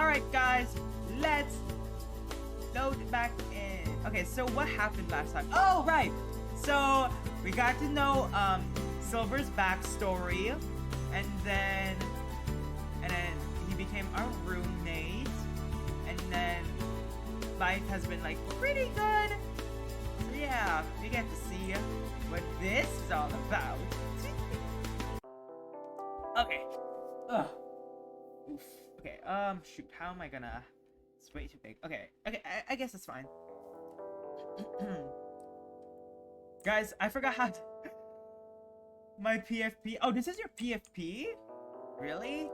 Alright, guys, let's load back in. Okay, so what happened last time? Oh, right! So, we got to know, Silver's backstory, and then he became our roommate, and then life has been, like, pretty good. So, yeah, we get to see what this is all about. Okay. Ugh. Oof. Okay, shoot, how am I gonna... It's way too big. Okay, I guess it's fine. Guys, I forgot how to... My PFP... Oh, this is your PFP? Really?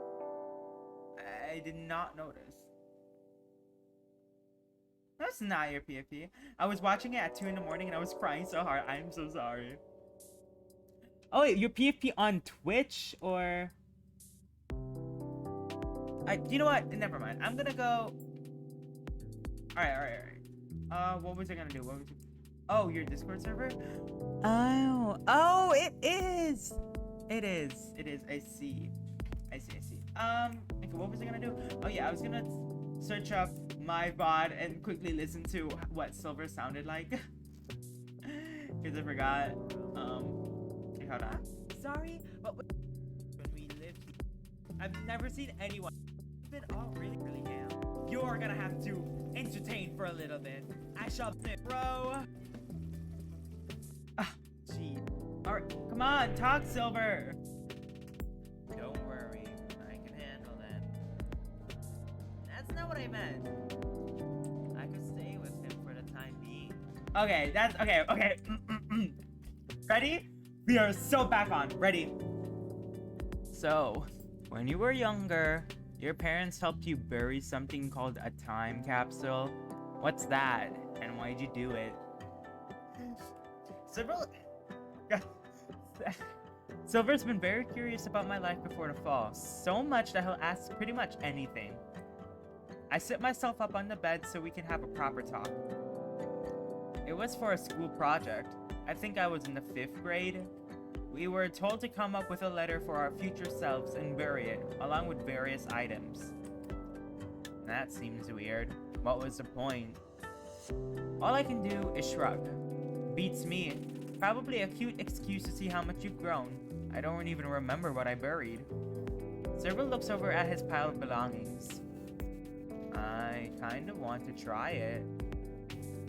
I did not notice. That's not your PFP. I was watching it at 2 in the morning and I was crying so hard. I'm so sorry. Oh, wait, your PFP on Twitch, or... You know what? Never mind. I'm gonna go... Alright. What was I gonna do? What was it? Oh, your Discord server? Oh, it is! It is. I see. Okay, what was I gonna do? Oh yeah, I was gonna search up my VOD and quickly listen to what Silver sounded like. Because I forgot. Okay, hold on. Sorry, but when we lived here, I've never seen anyone. Oh, really am. You're gonna have to entertain for a little bit. I shall sit, bro. Ah, gee. Alright, come on, talk, Silver. Don't worry, I can handle that. That's not what I meant. I could stay with him for the time being. Okay, that's okay. Ready? We are so back on. Ready? So, when you were younger, your parents helped you bury something called a time capsule. What's that? And why'd you do it? Silver's been very curious about my life before the fall. So much that he'll ask pretty much anything. I sit myself up on the bed so we can have a proper talk. It was for a school project. I think I was in the 5th grade. We were told to come up with a letter for our future selves and bury it, along with various items. That seems weird. What was the point? All I can do is shrug. Beats me. Probably a cute excuse to see how much you've grown. I don't even remember what I buried. Silver looks over at his pile of belongings. I kinda want to try it.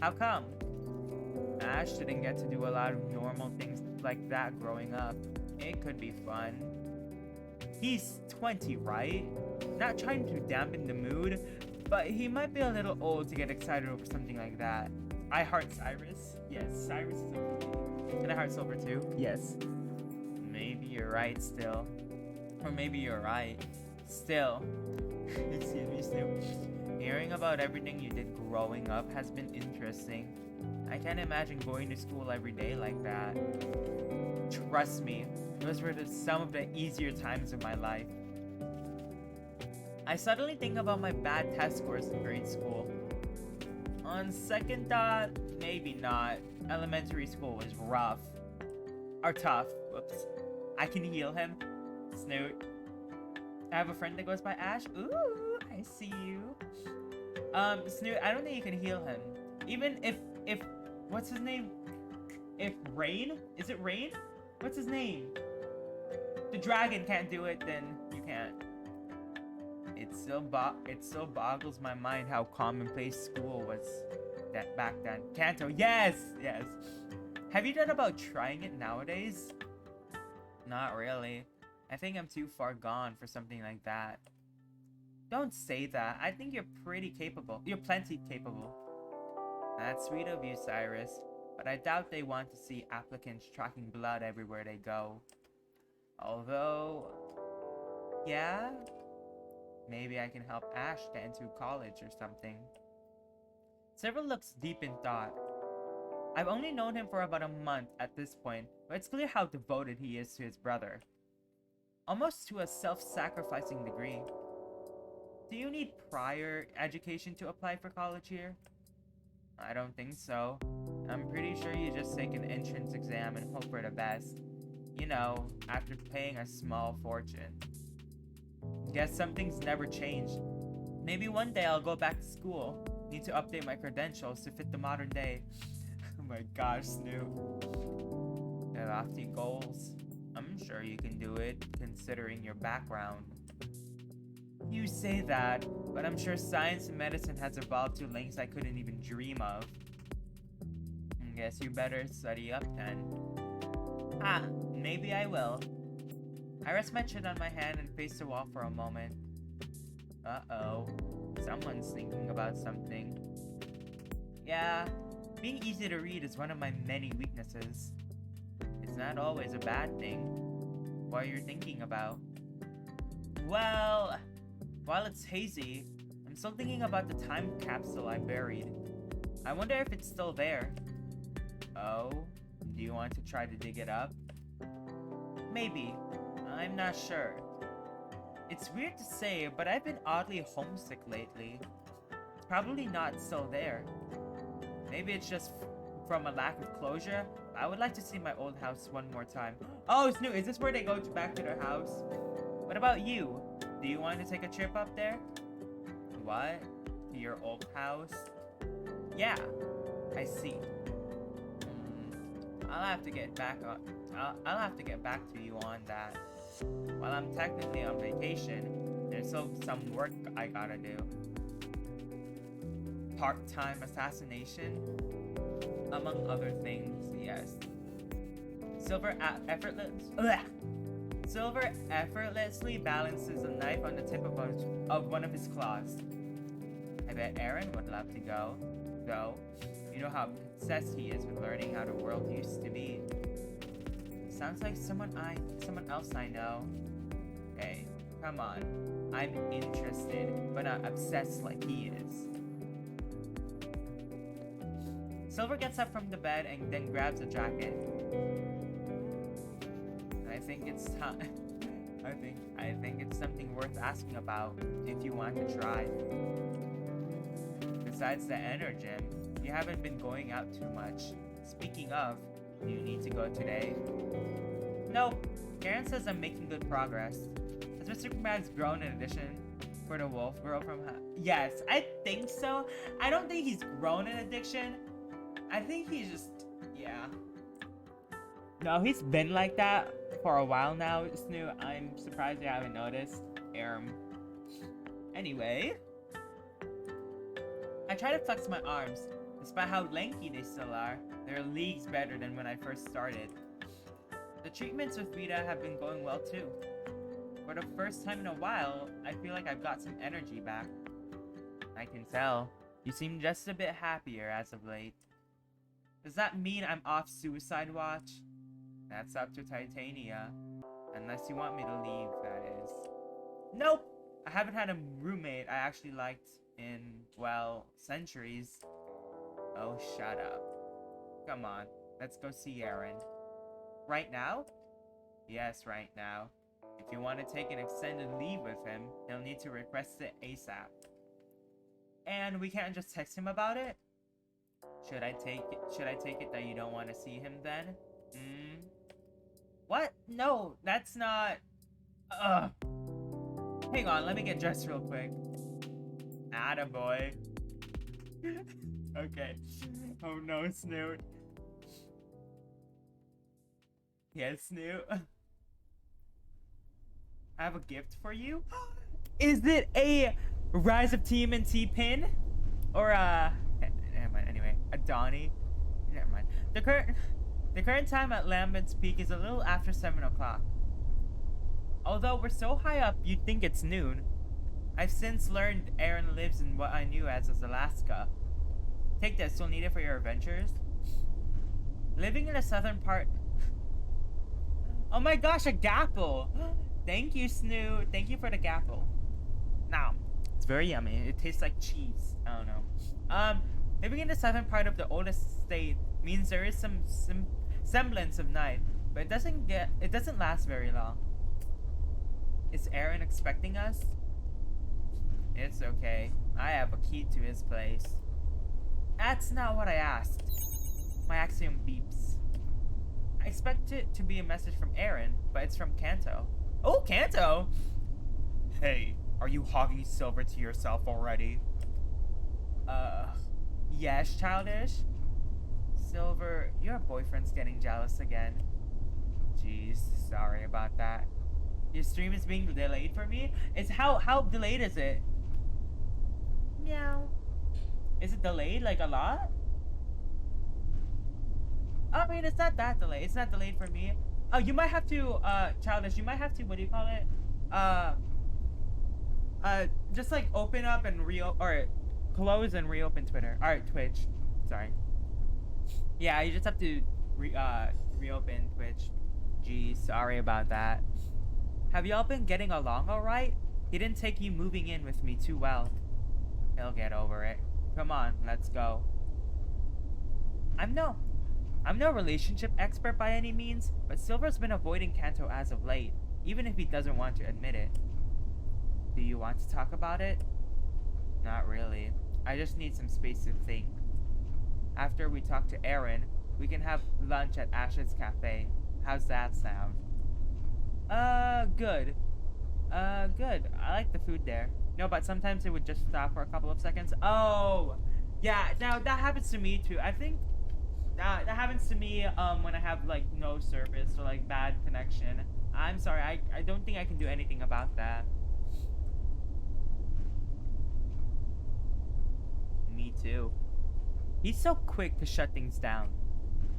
How come? Ash didn't get to do a lot of normal things like that growing up. It could be fun. He's 20, right? Not trying to dampen the mood, but he might be a little old to get excited over something like that. I heart Cyrus. Yes, Cyrus is okay. Can I heart Silver too? Yes. Maybe you're right still. Or maybe you're right. Still. Excuse me, still. Hearing about everything you did growing up has been interesting. I can't imagine going to school every day like that. Trust me, those were some of the easier times of my life. I suddenly think about my bad test scores in grade school. On second thought, maybe not. Elementary school was rough. Or tough. Whoops. I can heal him. Snoot. I have a friend that goes by Ash. Ooh, I see you. Snoot, I don't think you can heal him. Even if what's his name? If Rain? Is it Rain? What's his name? The dragon can't do it, then you can't. It still boggles my mind how commonplace school was that back then. Kanto, yes! Have you thought about trying it nowadays? Not really. I think I'm too far gone for something like that. Don't say that. I think you're pretty capable. You're plenty capable. That's sweet of you, Cyrus. But I doubt they want to see applicants tracking blood everywhere they go. Although... yeah? Maybe I can help Ash get into college or something. Silver looks deep in thought. I've only known him for about a month at this point, but it's clear how devoted he is to his brother. Almost to a self-sacrificing degree. Do you need prior education to apply for college here? I don't think so. I'm pretty sure you just take an entrance exam and hope for the best. You know, after paying a small fortune. Guess some things never change. Maybe one day I'll go back to school. Need to update my credentials to fit the modern day. Oh my gosh, Snoop. Your lofty goals. I'm sure you can do it, considering your background. You say that, but I'm sure science and medicine has evolved to lengths I couldn't even dream of. Guess you better study up then. Ah, maybe I will. I rest my chin on my hand and face the wall for a moment. Uh-oh. Someone's thinking about something. Yeah, being easy to read is one of my many weaknesses. It's not always a bad thing. What you're thinking about? Well, while it's hazy, I'm still thinking about the time capsule I buried. I wonder if it's still there. Oh, do you want to try to dig it up? Maybe. I'm not sure. It's weird to say, but I've been oddly homesick lately. It's probably not still there. Maybe it's just from a lack of closure. I would like to see my old house one more time. Oh, Snoop, is this where they go back to their house? What about you? Do you want to take a trip up there? What? To your old house? Yeah, I see. I'll have to get back to you on that. While I'm technically on vacation, there's still some work I gotta do. Part-time assassination, among other things. Yes. Silver effortlessly balances a knife on the tip of one of his claws. I bet Aaron would love to go, though. You know how obsessed he is with learning how the world used to be. Sounds like someone else I know. Hey, come on. I'm interested, but not obsessed like he is. Silver gets up from the bed and then grabs a jacket. I think it's time. I think it's something worth asking about if you want to try. Besides the energy gym, you haven't been going out too much. Speaking of, do you need to go today? Nope. Karen says I'm making good progress. Has Mr. Superman's grown in addition for the wolf girl from Yes, I think so. I don't think he's grown in addiction. I think he's just, yeah. No, he's been like that for a while now, Snoop. I'm surprised you haven't noticed. Anyway. I try to flex my arms. Despite how lanky they still are, they're leagues better than when I first started. The treatments with Vita have been going well too. For the first time in a while, I feel like I've got some energy back. I can tell. You seem just a bit happier as of late. Does that mean I'm off suicide watch? That's up to Titania. Unless you want me to leave, that is. Nope! I haven't had a roommate I actually liked in, well, centuries. Oh, shut up. Come on, let's go see Aaron. Right now? Yes, right now. If you want to take an extended leave with him, he'll need to request it ASAP. And we can't just text him about it? Should I take it that you don't want to see him then? What? No, that's not... Ugh. Hang on, let me get dressed real quick. Attaboy. Okay. Oh no, Snoot. Yes, Snoot. I have a gift for you. Is it a Rise of TMNT pin? Or never mind, anyway. A Donnie? Never mind. The current time at Lambent's Peak is a little after 7 o'clock. Although we're so high up, you'd think it's noon. I've since learned Aaron lives in what I knew as Alaska. Take this, you'll need it for your adventures. Living in the southern part... Oh my gosh, a gapple! Thank you, Snoot. Thank you for the gapple. Now, it's very yummy. It tastes like cheese. I don't know. Living in the southern part of the oldest state means there is some semblance of night, but it doesn't last very long. Is Aaron expecting us? It's okay. I have a key to his place. That's not what I asked. My axiom beeps. I expect it to be a message from Aaron, but it's from Kanto. Oh, Kanto! Hey, Are you hogging Silver to yourself already? Yes, childish? Silver, your boyfriend's getting jealous again. Jeez, sorry about that. Your stream is being delayed for me? It's how delayed is it? Meow. Is it delayed like a lot? I mean, it's not that delayed. It's not delayed for me. Oh, you might have to, childish, you might have to, what do you call it? Just like open up and or close and reopen Twitter. Alright, Twitch. Sorry. Yeah, you just have to reopen Twitch. Gee, sorry about that. Have y'all been getting along alright? He didn't take you moving in with me too well. He'll get over it. Come on, let's go. I'm no relationship expert by any means, but Silver's been avoiding Kanto as of late, even if he doesn't want to admit it. Do you want to talk about it? Not really. I just need some space to think. After we talk to Aaron, we can have lunch at Ash's Cafe. How's that sound? Good. Good. I like the food there. No, but sometimes it would just stop for a couple of seconds. Oh! Yeah, now that happens to me too. I think that happens to me when I have like no service or like bad connection. I'm sorry, I don't think I can do anything about that. Me too. He's so quick to shut things down.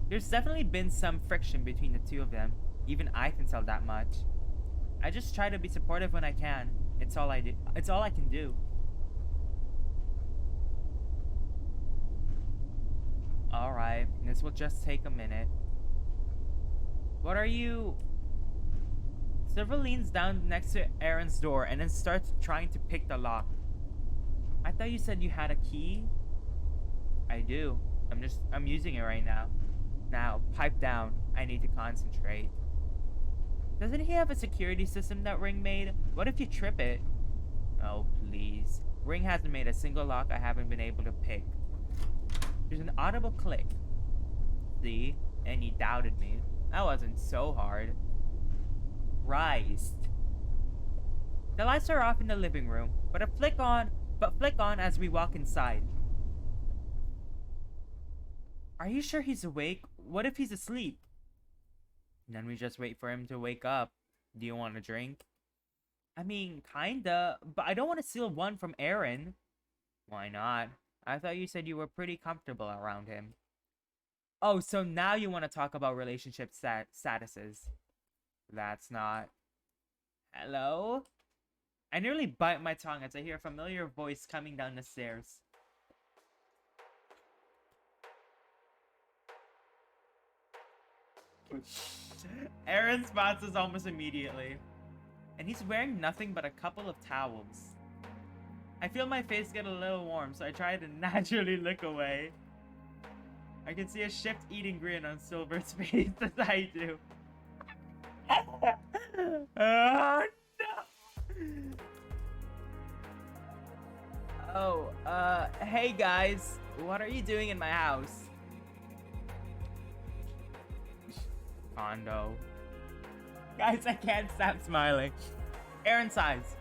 There's definitely been some friction between the two of them. Even I can tell that much. I just try to be supportive when I can. It's all I do. It's all I can do. Alright, this will just take a minute. What are you... Silver leans down next to Aaron's door and then starts trying to pick the lock. I thought you said you had a key? I do. I'm using it right now. Now, pipe down. I need to concentrate. Doesn't he have a security system that Ring made? What if you trip it? Oh, please. Ring hasn't made a single lock I haven't been able to pick. There's an audible click. See? And you doubted me. That wasn't so hard. Christ. The lights are off in the living room, but flick on as we walk inside. Are you sure he's awake? What if he's asleep? Then we just wait for him to wake up. Do you want a drink? I mean, kinda, but I don't want to steal one from Aaron. Why not? I thought you said you were pretty comfortable around him. Oh, so now you want to talk about relationship statuses. That's not... Hello? I nearly bite my tongue as I hear a familiar voice coming down the stairs. Aaron spots us almost immediately. And he's wearing nothing but a couple of towels. I feel my face get a little warm, so I try to naturally look away. I can see a shift-eating grin on Silver's face as I do. Oh, no! Oh, hey guys. What are you doing in my house? Condo. Guys, I can't stop smiling. Aaron sighs.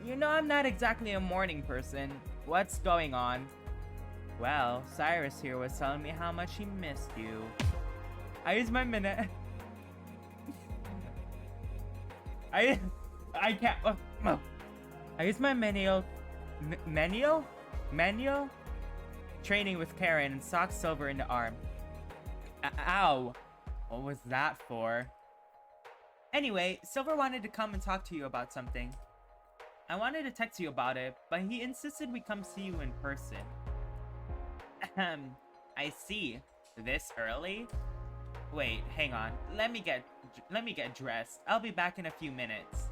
You know I'm not exactly a morning person. What's going on? Well, Cyrus here was telling me how much he missed you. I use my minute. I can't. I use my manual training with Karen and sock Silver in the arm. Ow! What was that for? Anyway, Silver wanted to come and talk to you about something. I wanted to text you about it, but he insisted we come see you in person. I see. This early? Wait, hang on. Let me get dressed. I'll be back in a few minutes.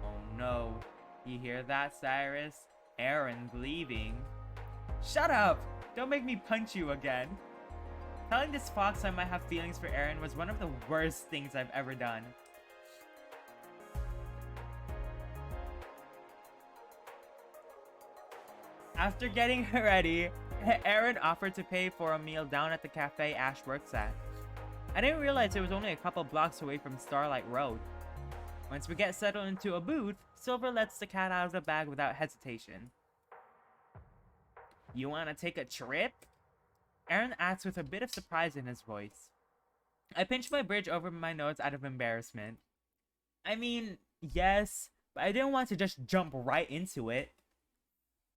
Oh no. You hear that, Cyrus? Aaron's leaving. Shut up! Don't make me punch you again. Telling this fox I might have feelings for Aaron was one of the worst things I've ever done. After getting ready, Aaron offered to pay for a meal down at the cafe Ash works at. I didn't realize it was only a couple blocks away from Starlight Road. Once we get settled into a booth, Silver lets the cat out of the bag without hesitation. You want to take a trip? Aaron asks with a bit of surprise in his voice. I pinch my bridge over my nose out of embarrassment. I mean, yes, but I didn't want to just jump right into it.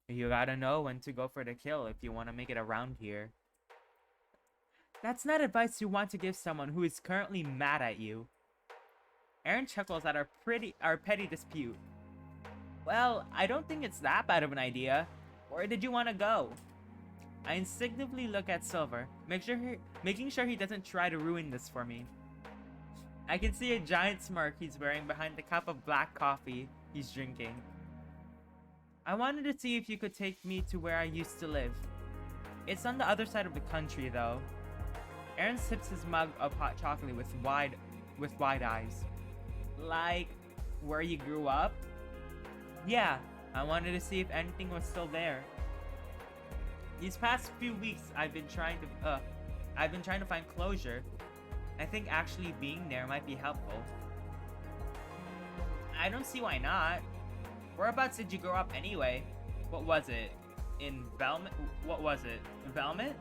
You gotta know when to go for the kill if you want to make it around here. That's not advice you want to give someone who is currently mad at you. Aaron chuckles at our petty dispute. Well, I don't think it's that bad of an idea. Where did you want to go? I instinctively look at Silver, making sure he doesn't try to ruin this for me. I can see a giant smirk he's wearing behind the cup of black coffee he's drinking. I wanted to see if you could take me to where I used to live. It's on the other side of the country, though. Aaron sips his mug of hot chocolate with wide eyes. Like, where you grew up? Yeah, I wanted to see if anything was still there. These past few weeks, I've been trying to find closure. I think actually being there might be helpful. I don't see why not. Whereabouts did you grow up anyway? What was it? In Belmont? What was it? Belmont?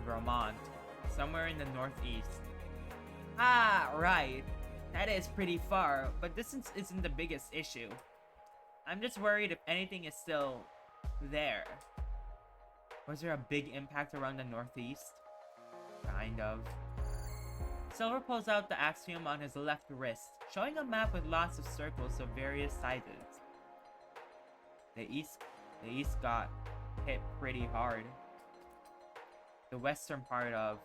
Vermont. Somewhere in the northeast. Ah, right. That is pretty far, but distance isn't the biggest issue. I'm just worried if anything is still there. Was there a big impact around the northeast? Kind of. Silver pulls out the axiom on his left wrist, showing a map with lots of circles of various sizes. The east got hit pretty hard. The western part of,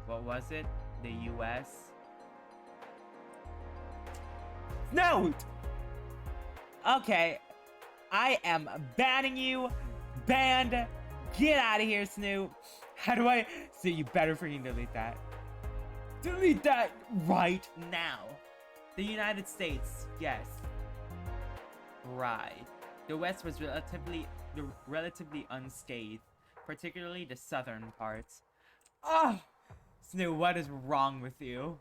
what was it? The US? Note! Okay, I am banning you. Banned. Get out of here, Snoop. How do I... So you better freaking delete that. Delete that right now. The United States, yes. Right. The West was relatively unscathed, particularly the southern parts. Oh! Snoop, what is wrong with you?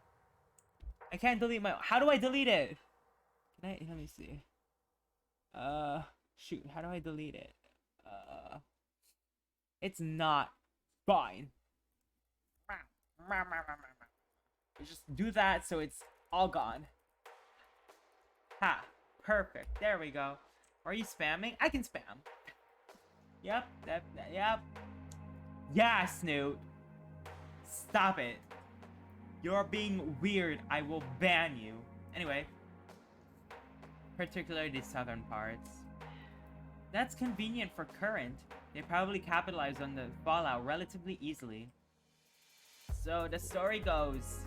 I can't delete my... How do I delete it? Can I... Let me see. Shoot, how do I delete it? It's not fine. Just do that so it's all gone. Ha, perfect. There we go. Are you spamming? I can spam. Yep, yep. Yeah, Snoot. Stop it. You're being weird. I will ban you. Anyway. Particularly the southern parts. That's convenient for Current. They probably capitalized on the fallout relatively easily. So the story goes,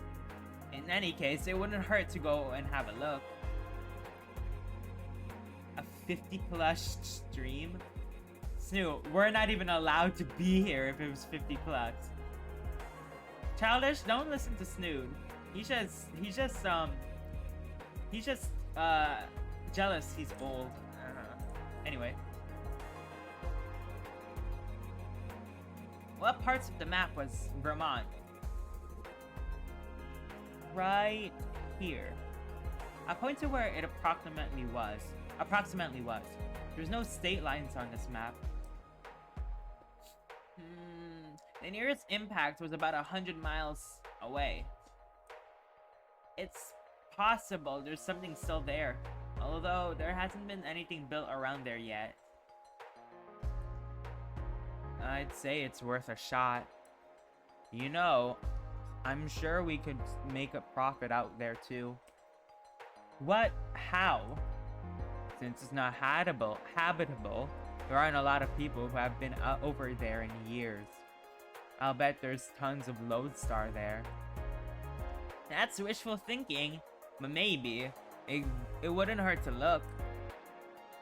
in any case, it wouldn't hurt to go and have a look. A 50+ stream? Snoop, we're not even allowed to be here if it was 50+. Childish, don't listen to Snoop. He's just jealous he's old. Anyway. What parts of the map was Vermont? Right here. I point to where it approximately was. There's no state lines on this map. The nearest impact was about 100 miles away. It's possible there's something still there, although there hasn't been anything built around there yet. I'd say it's worth a shot. You know, I'm sure we could make a profit out there too. What? How? Since it's not habitable, there aren't a lot of people who have been over there in years. I'll bet there's tons of lodestar there. That's wishful thinking, but maybe. It wouldn't hurt to look.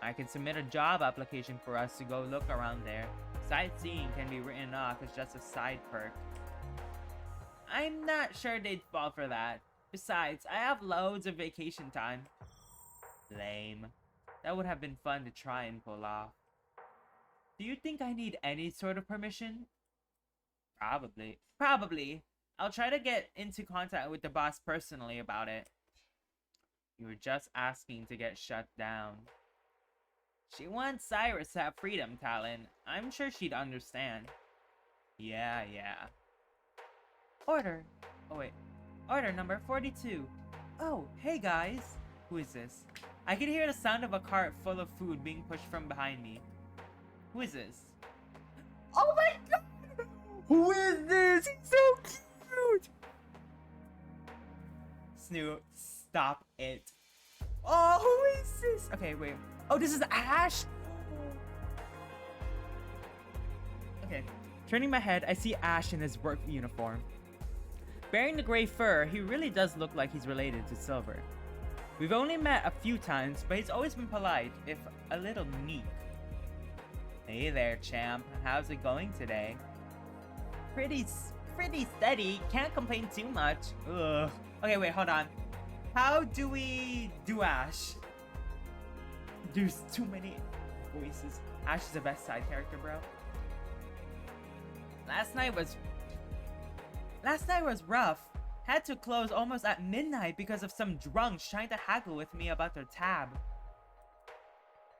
I can submit a job application for us to go look around there. Sightseeing can be written off as just a side perk. I'm not sure they'd fall for that. Besides, I have loads of vacation time. Lame. That would have been fun to try and pull off. Do you think I need any sort of permission? Probably. I'll try to get into contact with the boss personally about it. You were just asking to get shut down. She wants Cyrus to have freedom, Talon. I'm sure she'd understand. Yeah. Order. Oh, wait. Order number 42. Oh, hey guys. Who is this? I can hear the sound of a cart full of food being pushed from behind me. Who is this? Oh my god! Who is this? He's so cute! Snoot, stop it. Oh, who is this? Okay, wait. Oh, this is Ash? Okay. Turning my head, I see Ash in his work uniform. Bearing the gray fur, he really does look like he's related to Silver. We've only met a few times, but he's always been polite, if a little meek. Hey there, champ. How's it going today? Pretty steady. Can't complain too much. Ugh. Okay, wait, hold on. How do we do Ash? There's too many voices. Ash is the best side character, bro. Last night was rough. Had to close almost at midnight because of some drunks trying to haggle with me about their tab.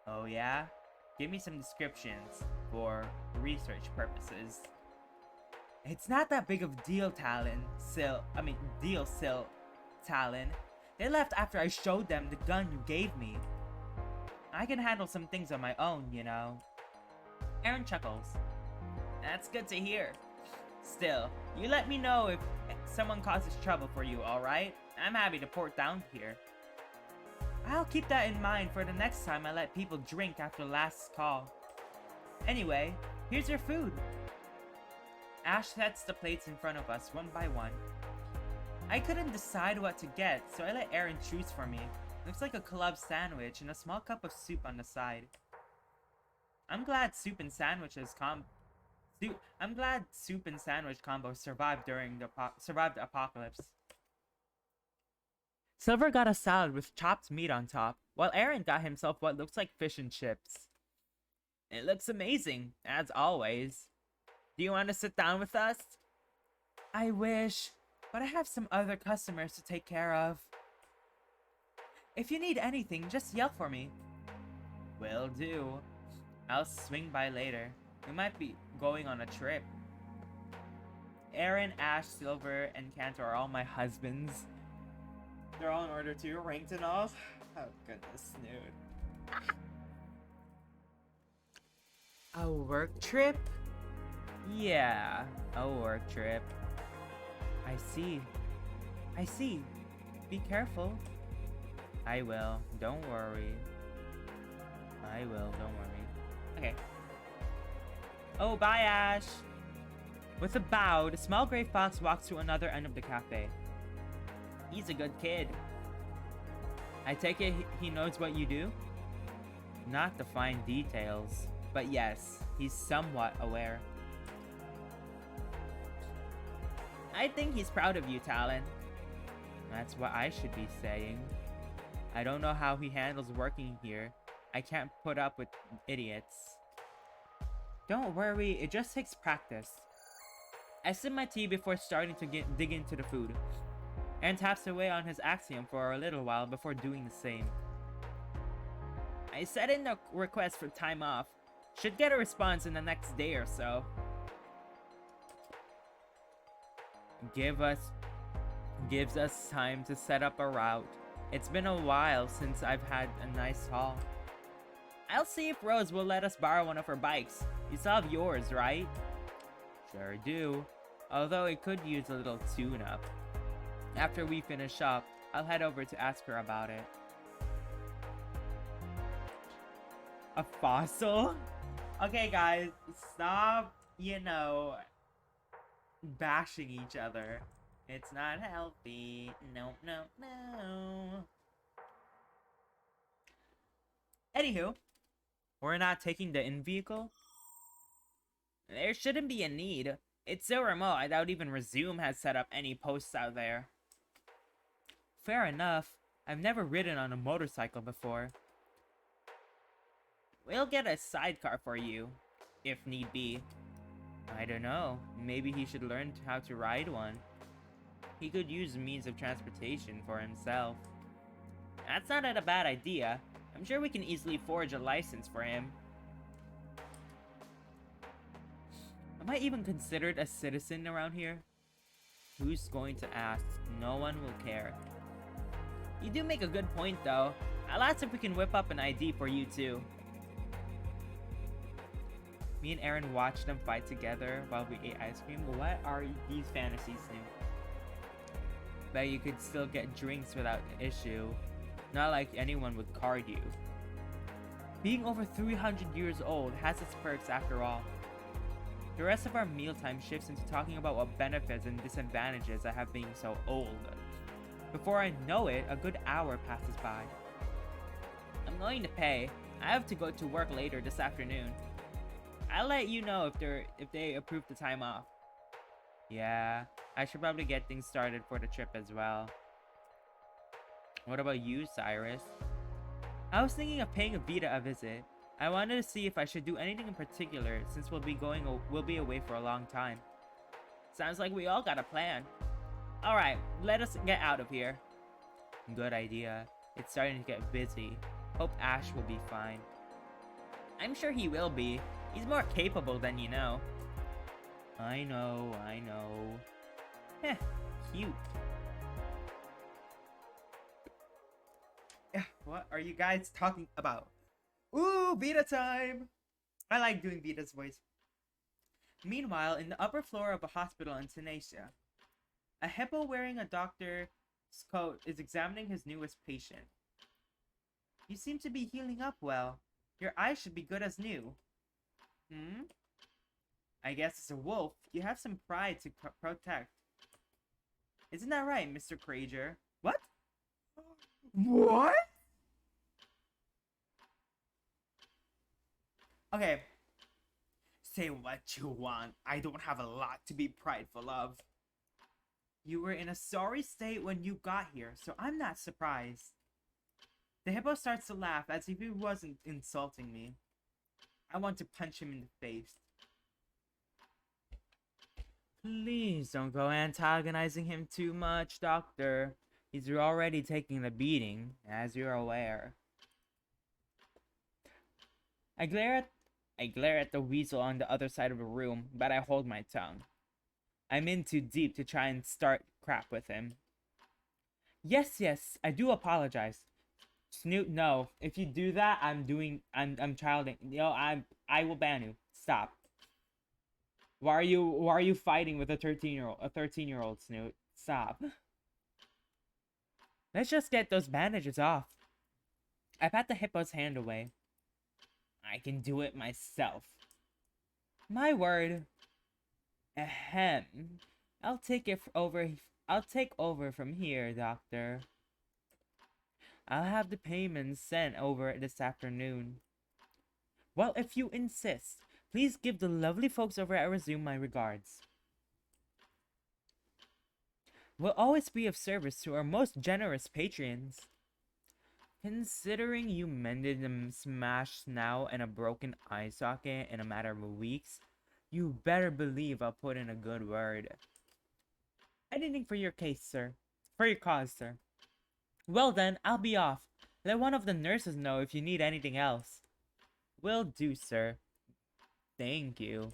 Oh yeah? Give me some descriptions for research purposes. It's not that big of a deal, Talon. They left after I showed them the gun you gave me. I can handle some things on my own, you know. Aaron chuckles. That's good to hear. Still, you let me know if someone causes trouble for you, alright? I'm happy to port down here. I'll keep that in mind for the next time I let people drink after last call. Anyway, here's your food. Ash sets the plates in front of us one by one. I couldn't decide what to get, so I let Aaron choose for me. Looks like a club sandwich and a small cup of soup on the side. I'm glad soup and sandwich combo survived during the apocalypse. Silver got a salad with chopped meat on top, while Aaron got himself what looks like fish and chips. It looks amazing, as always. Do you want to sit down with us? I wish, but I have some other customers to take care of. If you need anything, just yell for me. Will do. I'll swing by later. We might be going on a trip. Aaron, Ash, Silver, and Cantor are all my husbands. They're all in order too, ranked and all. Oh goodness, Snoot. A work trip? Yeah, a work trip. I see. Be careful. I will. Don't worry. Okay. Oh, bye, Ash. With a bow, the small gray fox walks to another end of the cafe. He's a good kid. I take it he knows what you do? Not the fine details, but yes, he's somewhat aware. I think he's proud of you, Talon. That's what I should be saying. I don't know how he handles working here. I can't put up with idiots. Don't worry, it just takes practice. I sip my tea before starting to dig into the food. Aaron taps away on his axiom for a little while before doing the same. I sent in a request for time off. Should get a response in the next day or so. Gives us time to set up a route. It's been a while since I've had a nice haul. I'll see if Rose will let us borrow one of her bikes. You still have yours, right? Sure do. Although it could use a little tune-up. After we finish up, I'll head over to ask her about it. A fossil? Okay, guys, stop, bashing each other. It's not healthy. No. Anywho, we're not taking the in-vehicle? There shouldn't be a need. It's so remote, I doubt even Resume has set up any posts out there. Fair enough. I've never ridden on a motorcycle before. We'll get a sidecar for you, if need be. I don't know. Maybe he should learn how to ride one. He could use means of transportation for himself. That's not a bad idea. I'm sure we can easily forge a license for him. Am I even considered a citizen around here? Who's going to ask? No one will care. You do make a good point, though. I'll ask if we can whip up an ID for you, too. Me and Aaron watched them fight together while we ate ice cream. What are these fantasies, Snoop? Bet you could still get drinks without issue. Not like anyone would card you. Being over 300 years old has its perks after all. The rest of our mealtime shifts into talking about what benefits and disadvantages I have being so old. Before I know it, a good hour passes by. I'm going to pay. I have to go to work later this afternoon. I'll let you know if they approve the time off. Yeah, I should probably get things started for the trip as well. What about you, Cyrus? I was thinking of paying Vita a visit. I wanted to see if I should do anything in particular since we'll be away for a long time. Sounds like we all got a plan. Alright, let us get out of here. Good idea. It's starting to get busy. Hope Ash will be fine. I'm sure he will be. He's more capable than you know. I know. Heh, cute. What are you guys talking about? Ooh, Vita time! I like doing Vita's voice. Meanwhile, in the upper floor of a hospital in Tunisia, a hippo wearing a doctor's coat is examining his newest patient. You seem to be healing up well. Your eyes should be good as new. I guess as a wolf, you have some pride to protect. Isn't that right, Mr. Krager? What? What? Okay. Say what you want. I don't have a lot to be prideful of. You were in a sorry state when you got here, so I'm not surprised. The hippo starts to laugh as if he wasn't insulting me. I want to punch him in the face. Please don't go antagonizing him too much, Doctor. He's already taking the beating, as you're aware. I glare at the weasel on the other side of the room, but I hold my tongue. I'm in too deep to try and start crap with him. Yes, I do apologize. Snoot, no. If you do that, I'm childing. I will ban you. Stop. Why are you fighting with a 13-year-old, Snoot? Stop. Let's just get those bandages off. I pat the hippo's hand away. I can do it myself. My word. Ahem. I'll take over from here, Doctor. I'll have the payments sent over this afternoon. Well, if you insist, please give the lovely folks over at Resume my regards. We'll always be of service to our most generous patrons. Considering you mended them smashed snout and a broken eye socket in a matter of weeks, you better believe I'll put in a good word. Anything for your case, sir. For your cause, sir. Well then, I'll be off. Let one of the nurses know if you need anything else. Will do, sir. Thank you.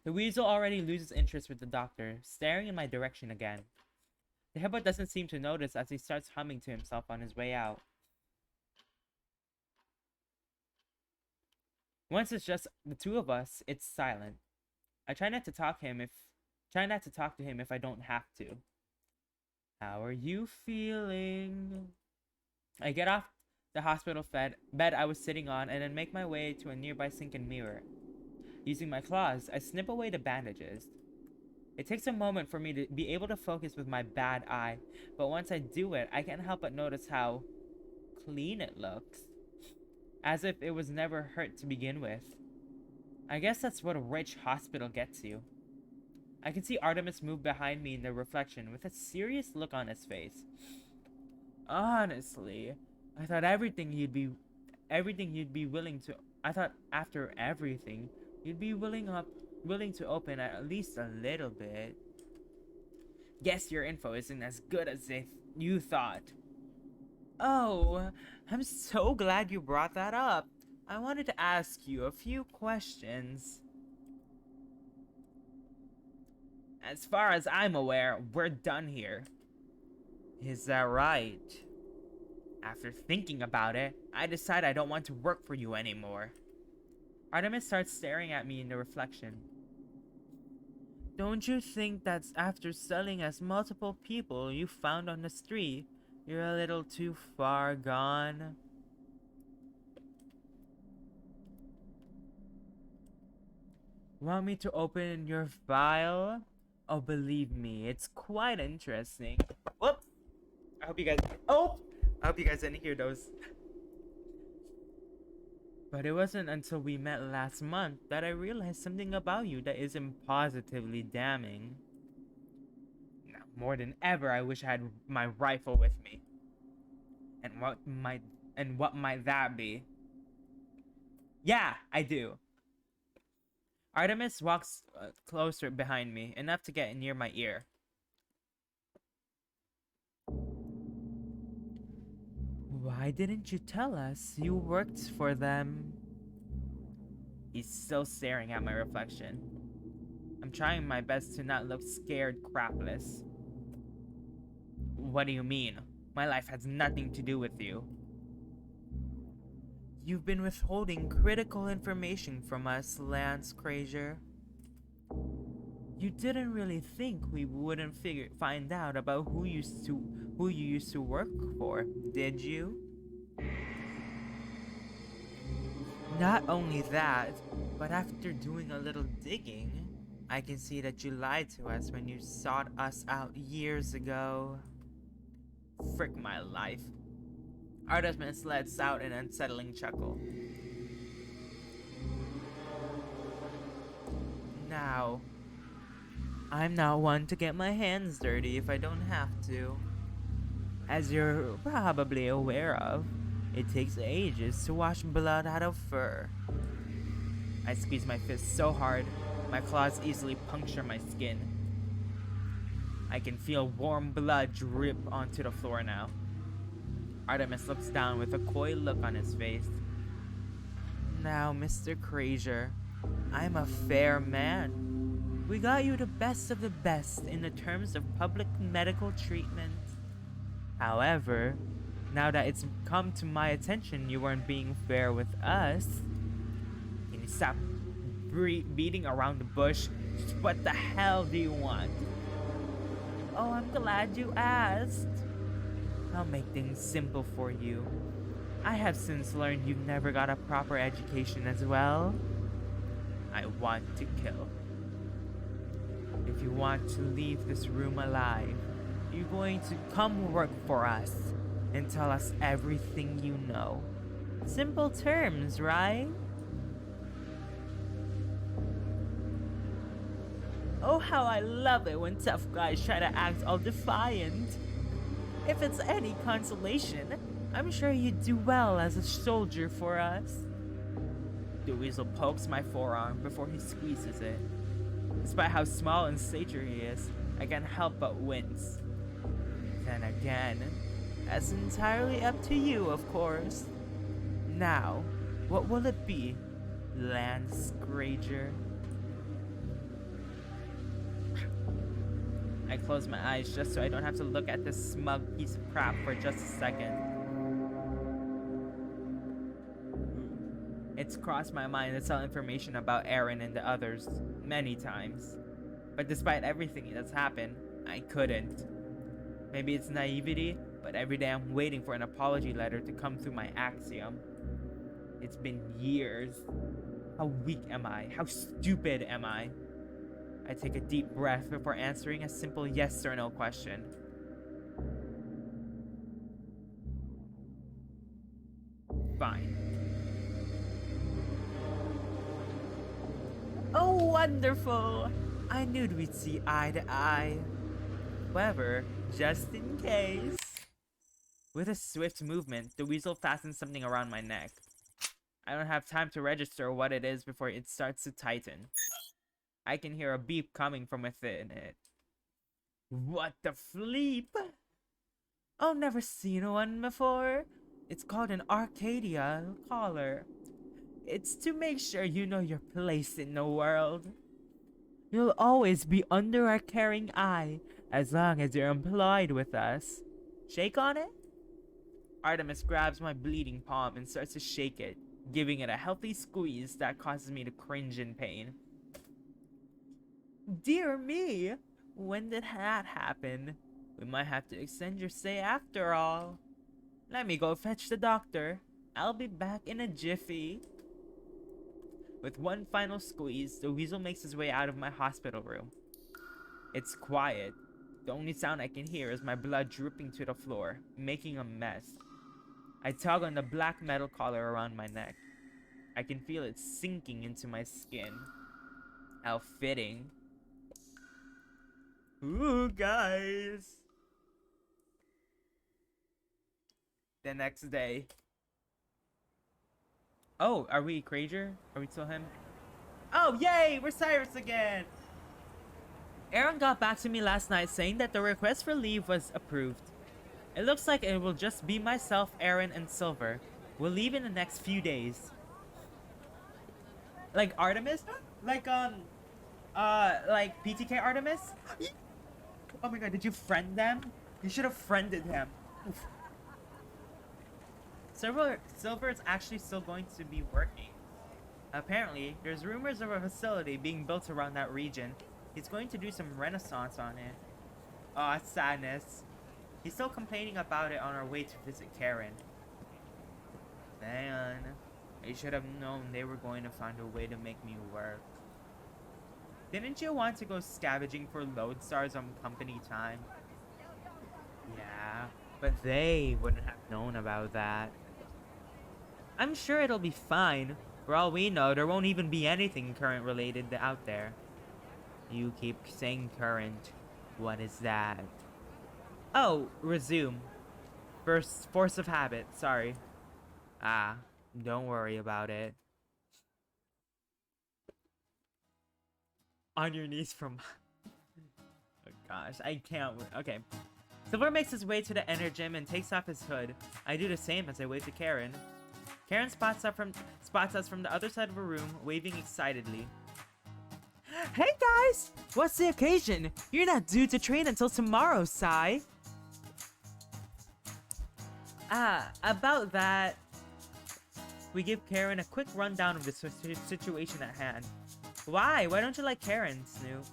The weasel already loses interest with the doctor, staring in my direction again. The hippo doesn't seem to notice as he starts humming to himself on his way out. Once it's just the two of us, it's silent. I try not to talk to him if I don't have to. How are you feeling? I get off the hospital bed I was sitting on and then make my way to a nearby sink and mirror. Using my claws, I snip away the bandages. It takes a moment for me to be able to focus with my bad eye, but once I do it, I can't help but notice how clean it looks. As if it was never hurt to begin with. I guess that's what a rich hospital gets you. I can see Artemis move behind me in the reflection with a serious look on his face. Honestly, I thought after everything you'd be willing to open at least a little bit. Guess your info isn't as good as if you thought. Oh, I'm so glad you brought that up. I wanted to ask you a few questions. As far as I'm aware, we're done here. Is that right? After thinking about it, I decide I don't want to work for you anymore. Artemis starts staring at me in the reflection. Don't you think that after selling us multiple people you found on the street, you're a little too far gone? Want me to open your file? Oh, believe me, it's quite interesting. Whoop! I hope you guys. Oh! I hope you guys didn't hear those. But it wasn't until we met last month that I realized something about you that isn't positively damning. Now, more than ever, I wish I had my rifle with me. And what might that be? Yeah, I do. Artemis walks closer behind me, enough to get near my ear. Why didn't you tell us you worked for them? He's still staring at my reflection. I'm trying my best to not look scared crapless. What do you mean? My life has nothing to do with you. You've been withholding critical information from us, Lance Crazier. You didn't really think we wouldn't find out about who you used to work for, did you? Not only that, but after doing a little digging, I can see that you lied to us when you sought us out years ago. Frick my life. Artemis lets out an unsettling chuckle. Now, I'm not one to get my hands dirty if I don't have to. As you're probably aware of, it takes ages to wash blood out of fur. I squeeze my fist so hard, my claws easily puncture my skin. I can feel warm blood drip onto the floor now. Artemis looks down with a coy look on his face. Now, Mr. Crazier, I'm a fair man. We got you the best of the best in the terms of public medical treatment. However, now that it's come to my attention you weren't being fair with us, can you stop beating around the bush? What the hell do you want? Oh, I'm glad you asked. I'll make things simple for you. I have since learned you've never got a proper education as well. I want to kill. If you want to leave this room alive, you're going to come work for us and tell us everything you know. Simple terms, right? Oh, how I love it when tough guys try to act all defiant. If it's any consolation, I'm sure you'd do well as a soldier for us. The weasel pokes my forearm before he squeezes it. Despite how small in stature he is, I can't help but wince. Then again, that's entirely up to you, of course. Now, what will it be, Lance Granger? I close my eyes just so I don't have to look at this smug piece of crap for just a second. It's crossed my mind to tell information about Aaron and the others many times. But despite everything that's happened, I couldn't. Maybe it's naivety, but every day I'm waiting for an apology letter to come through my axiom. It's been years. How weak am I? How stupid am I? I take a deep breath before answering a simple yes or no question. Fine. Oh, wonderful! I knew we'd see eye to eye. However, just in case... With a swift movement, the weasel fastens something around my neck. I don't have time to register what it is before it starts to tighten. I can hear a beep coming from within it. What the fleep? Oh, never seen one before? It's called an Arcadia collar. It's to make sure you know your place in the world. You'll always be under our caring eye as long as you're employed with us. Shake on it? Artemis grabs my bleeding palm and starts to shake it, giving it a healthy squeeze that causes me to cringe in pain. Dear me! When did that happen? We might have to extend your stay after all. Let me go fetch the doctor. I'll be back in a jiffy. With one final squeeze, the weasel makes his way out of my hospital room. It's quiet. The only sound I can hear is my blood dripping to the floor, making a mess. I tug on the black metal collar around my neck. I can feel it sinking into my skin. How fitting. Ooh, guys. The next day. Oh, are we Crazier? Are we still him? Oh, yay! We're Cyrus again! Aaron got back to me last night saying that the request for leave was approved. It looks like it will just be myself, Aaron, and Silver. We'll leave in the next few days. Like Artemis? Like PTK Artemis? Oh my god, did you friend them? You should have friended him. Oof. Silver is actually still going to be working. Apparently, there's rumors of a facility being built around that region. He's going to do some renaissance on it. Aw, sadness. He's still complaining about it on our way to visit Karen. Man, I should have known they were going to find a way to make me work. Didn't you want to go scavenging for lodestars on company time? Yeah, but they wouldn't have known about that. I'm sure it'll be fine. For all we know, there won't even be anything current related out there. You keep saying current. What is that? Oh, resume. Force of habit, sorry. Ah, don't worry about it. On your knees from... Oh gosh, I can't... Okay. Silver makes his way to the Ender Gym and takes off his hood. I do the same as I wave to Karen. Karen spots us from the other side of the room, waving excitedly. Hey guys! What's the occasion? You're not due to train until tomorrow, Sai. About that... We give Karen a quick rundown of the situation at hand. Why? Why don't you like Karen, Snoop?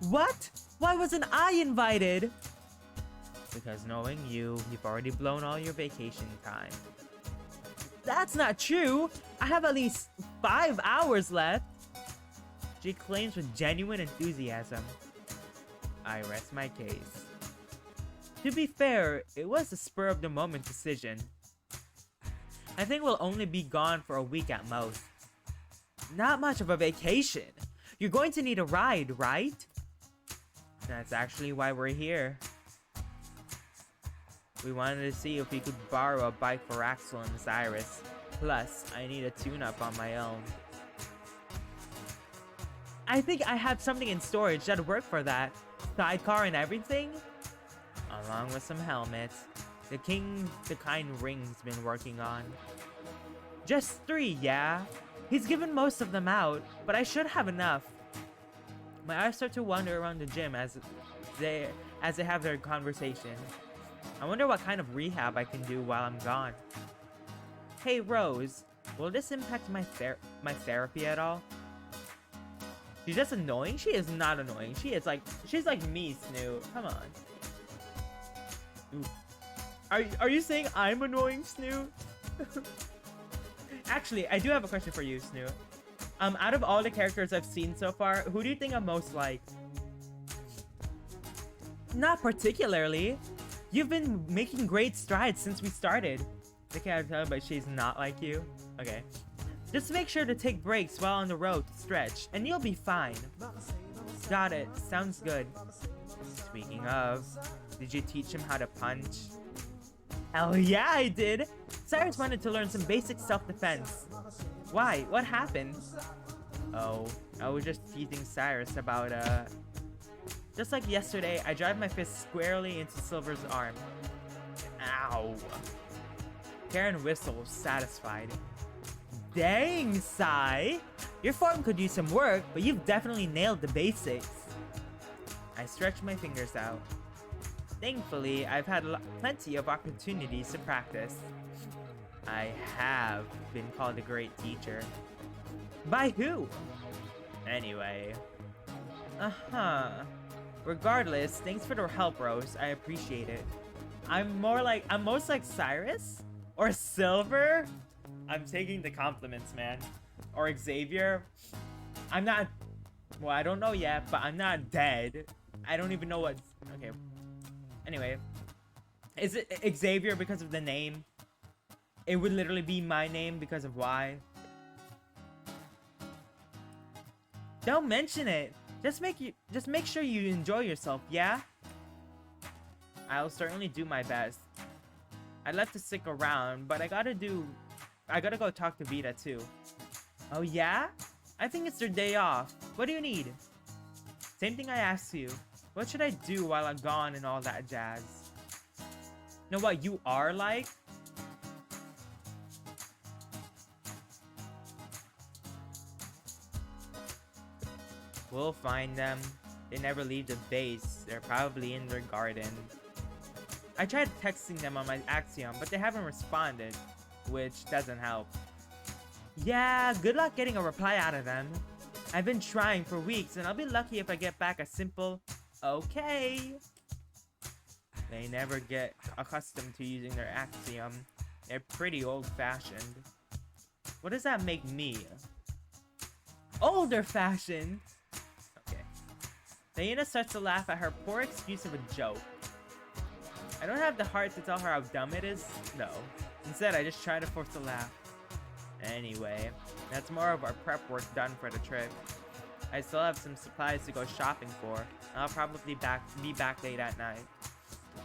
What? Why wasn't I invited? Because knowing you, you've already blown all your vacation time. That's not true! I have at least 5 hours left! She claims with genuine enthusiasm. I rest my case. To be fair, it was a spur-of-the-moment decision. I think we'll only be gone for a week at most. Not much of a vacation. You're going to need a ride, right? That's actually why we're here. We wanted to see if we could borrow a bike for Axel and Cyrus. Plus, I need a tune-up on my own. I think I have something in storage that'll work for that. Sidecar and everything? Along with some helmets. The kind Ring's been working on. Just 3, yeah? He's given most of them out, but I should have enough. My eyes start to wander around the gym as they have their conversation. I wonder what kind of rehab I can do while I'm gone. Hey Rose, will this impact my therapy at all? She's just annoying? She is not annoying. She's like me, Snoop. Come on. Ooh. Are you saying I'm annoying, Snoop? Actually, I do have a question for you, Snoop. Out of all the characters I've seen so far, who do you think I'm most like? Not particularly. You've been making great strides since we started. I can't tell, but she's not like you. Okay. Just make sure to take breaks while on the road to stretch, and you'll be fine. Got it. Sounds good. Speaking of, did you teach him how to punch? Hell yeah, I did! Cyrus wanted to learn some basic self-defense. Why? What happened? Oh, I was just teasing Cyrus about, Just like yesterday, I drive my fist squarely into Silver's arm. Wow. Karen whistles, satisfied. Dang, Sai! Your form could use some work, but you've definitely nailed the basics. I stretch my fingers out. Thankfully, I've had plenty of opportunities to practice. I have been called a great teacher. By who? Anyway. Regardless, thanks for the help, Rose. I appreciate it. I'm most like Cyrus? Or Silver? I'm taking the compliments, man. Or Xavier. I'm not... Well, I don't know yet, but I'm not dead. I don't even know what... Okay. Anyway. Is it Xavier because of the name? It would literally be my name because of why. Don't mention it. Just make sure you enjoy yourself, yeah? I'll certainly do my best. I'd love to stick around, but I gotta go talk to Vita too. Oh yeah? I think it's their day off. What do you need? Same thing I asked you. What should I do while I'm gone and all that jazz? Know what you are like? We'll find them. They never leave the base. They're probably in their garden. I tried texting them on my Axiom, but they haven't responded, which doesn't help. Yeah, good luck getting a reply out of them. I've been trying for weeks, and I'll be lucky if I get back a simple, okay. They never get accustomed to using their Axiom. They're pretty old-fashioned. What does that make me? Older-fashioned? Okay. Diana starts to laugh at her poor excuse of a joke. I don't have the heart to tell her how dumb it is, though. Instead, I just try to force a laugh. Anyway, that's more of our prep work done for the trip. I still have some supplies to go shopping for. I'll probably be back late at night.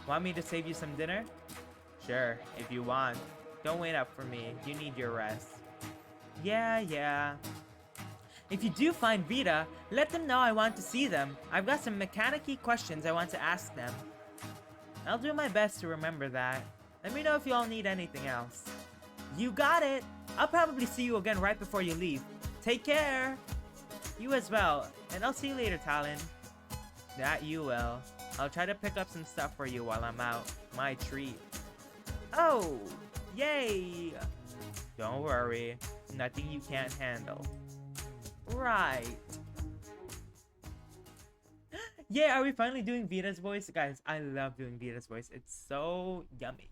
Want me to save you some dinner? Sure, if you want. Don't wait up for me. You need your rest. Yeah. If you do find Vita, let them know I want to see them. I've got some mechanic-y questions I want to ask them. I'll do my best to remember that. Let me know if you all need anything else. You got it! I'll probably see you again right before you leave. Take care! You as well, and I'll see you later, Talon. That you will. I'll try to pick up some stuff for you while I'm out. My treat. Oh! Yay! Don't worry. Nothing you can't handle. Right. Yeah, are we finally doing Vita's voice? Guys, I love doing Vita's voice. It's so yummy.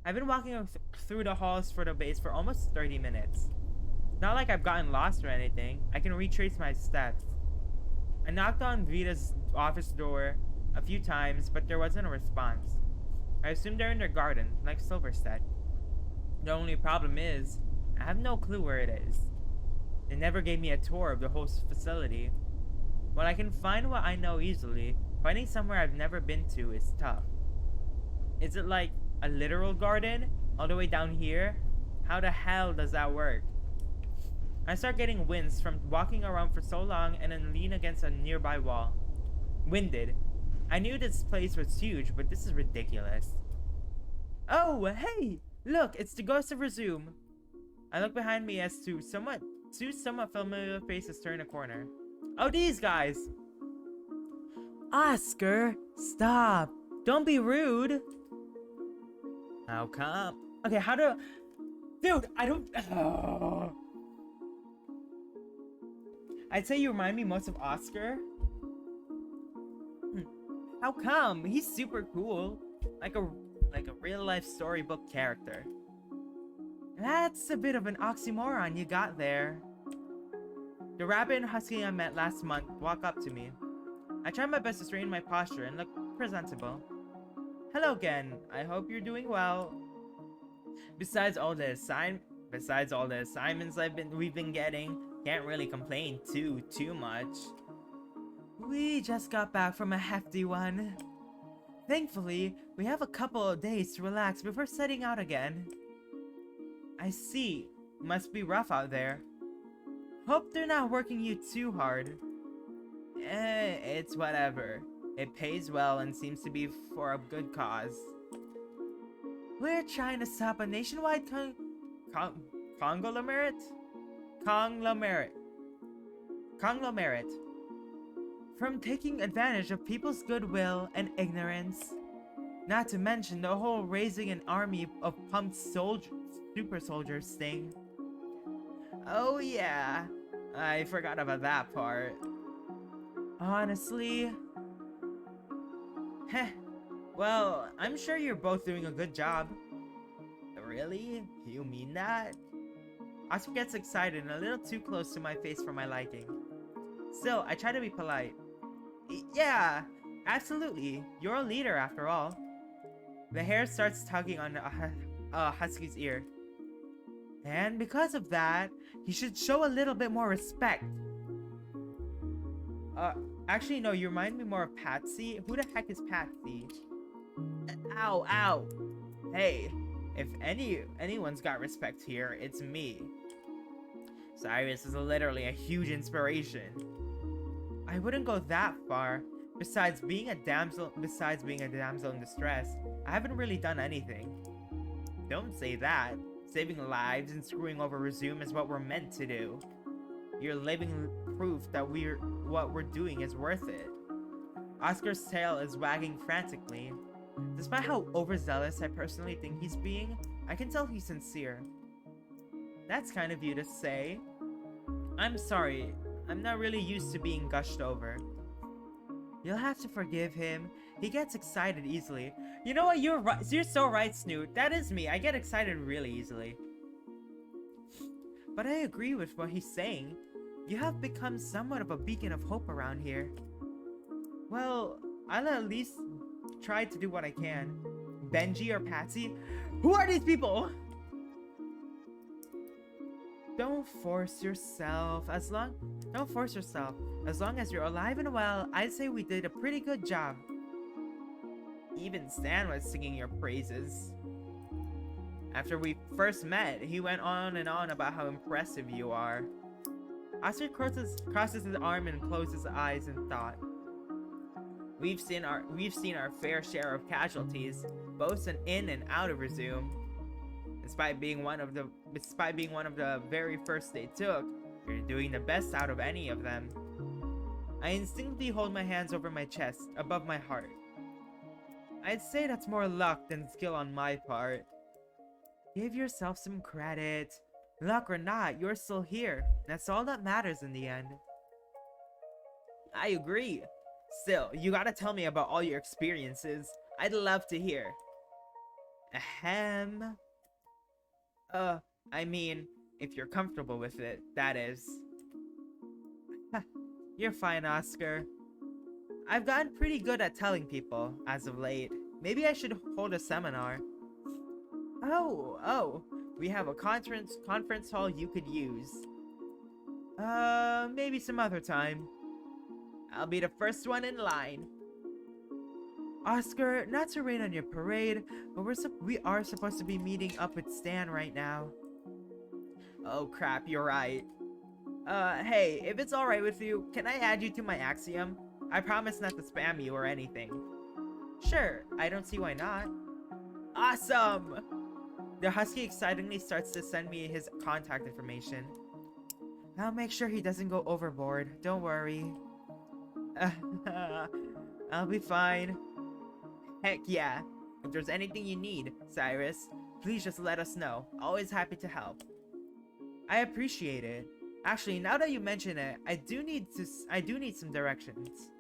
I've been walking through the halls for the base for almost 30 minutes. Not like I've gotten lost or anything. I can retrace my steps. I knocked on Vita's office door a few times, but there wasn't a response. I assume they're in their garden, like Silver said. The only problem is, I have no clue where it is. They never gave me a tour of the whole facility. While I can find what I know easily, finding somewhere I've never been to is tough. Is it like a literal garden? All the way down here? How the hell does that work? I start getting winds from walking around for so long and then lean against a nearby wall. Winded. I knew this place was huge, but this is ridiculous. Oh, hey! Look, it's the ghost of Resume. I look behind me as two somewhat familiar faces turn a corner. Oh, these guys! Oscar, stop! Don't be rude! How come? Okay, how do... Dude, I don't... Oh. I'd say you remind me most of Oscar. How come? He's super cool. Like a real-life storybook character. That's a bit of an oxymoron you got there. The rabbit and husky I met last month walk up to me. I try my best to straighten my posture and look presentable. Hello again. I hope you're doing well. Besides all the assignments we've been getting, can't really complain too much. We just got back from a hefty one. Thankfully, we have a couple of days to relax before setting out again. I see. Must be rough out there. Hope they're not working you too hard. It's whatever. It pays well and seems to be for a good cause. We're trying to stop a nationwide con conglomerate? Conglomerate. Conglomerate. From taking advantage of people's goodwill and ignorance. Not to mention the whole raising an army of pumped super soldiers thing. Oh yeah, I forgot about that part. Honestly, heh. Well, I'm sure you're both doing a good job. Really? You mean that? Oscar gets excited and a little too close to my face for my liking. Still, I try to be polite. Yeah, absolutely. You're a leader after all. The hair starts tugging on Husky's ear. And because of that, he should show a little bit more respect. Actually, no, you remind me more of Patsy. Who the heck is Patsy? Ow, ow. Hey, if anyone's got respect here, it's me. Cyrus is literally a huge inspiration. I wouldn't go that far. Besides being a damsel in distress, I haven't really done anything. Don't say that. Saving lives and screwing over Resume is what we're meant to do. You're living proof that what we're doing is worth it. Oscar's tail is wagging frantically. Despite how overzealous I personally think he's being, I can tell he's sincere. That's kind of you to say. I'm sorry, I'm not really used to being gushed over. You'll have to forgive him. He gets excited easily. You know what, you're right. You're so right, Snoot. That is me. I get excited really easily. But I agree with what he's saying. You have become somewhat of a beacon of hope around here. Well, I'll at least try to do what I can. Benji or Patsy? Who are these people? Don't force yourself. Don't force yourself. As long as you're alive and well, I'd say we did a pretty good job. Even Stan was singing your praises. After we first met, he went on and on about how impressive you are. Oscar crosses his arm and closes his eyes in thought. We've seen our fair share of casualties, both in and out of Resume. Despite being one of the very first they took, you're doing the best out of any of them. I instinctively hold my hands over my chest, above my heart. I'd say that's more luck than skill on my part. Give yourself some credit. Luck or not, you're still here. That's all that matters in the end. I agree. Still, you gotta tell me about all your experiences. I'd love to hear. Ahem. I mean, if you're comfortable with it, that is. You're fine, Oscar. I've gotten pretty good at telling people, as of late. Maybe I should hold a seminar. Oh, we have a conference hall you could use. Maybe some other time. I'll be the first one in line. Oscar, not to rain on your parade, but we are supposed to be meeting up with Stan right now. Oh crap, you're right. Hey, if it's alright with you, can I add you to my Axiom? I promise not to spam you or anything. Sure, I don't see why not. Awesome! The Husky excitedly starts to send me his contact information. I'll make sure he doesn't go overboard, don't worry. I'll be fine. Heck yeah. If there's anything you need, Cyrus, please just let us know. Always happy to help. I appreciate it. Actually, now that you mention it, I do need some directions.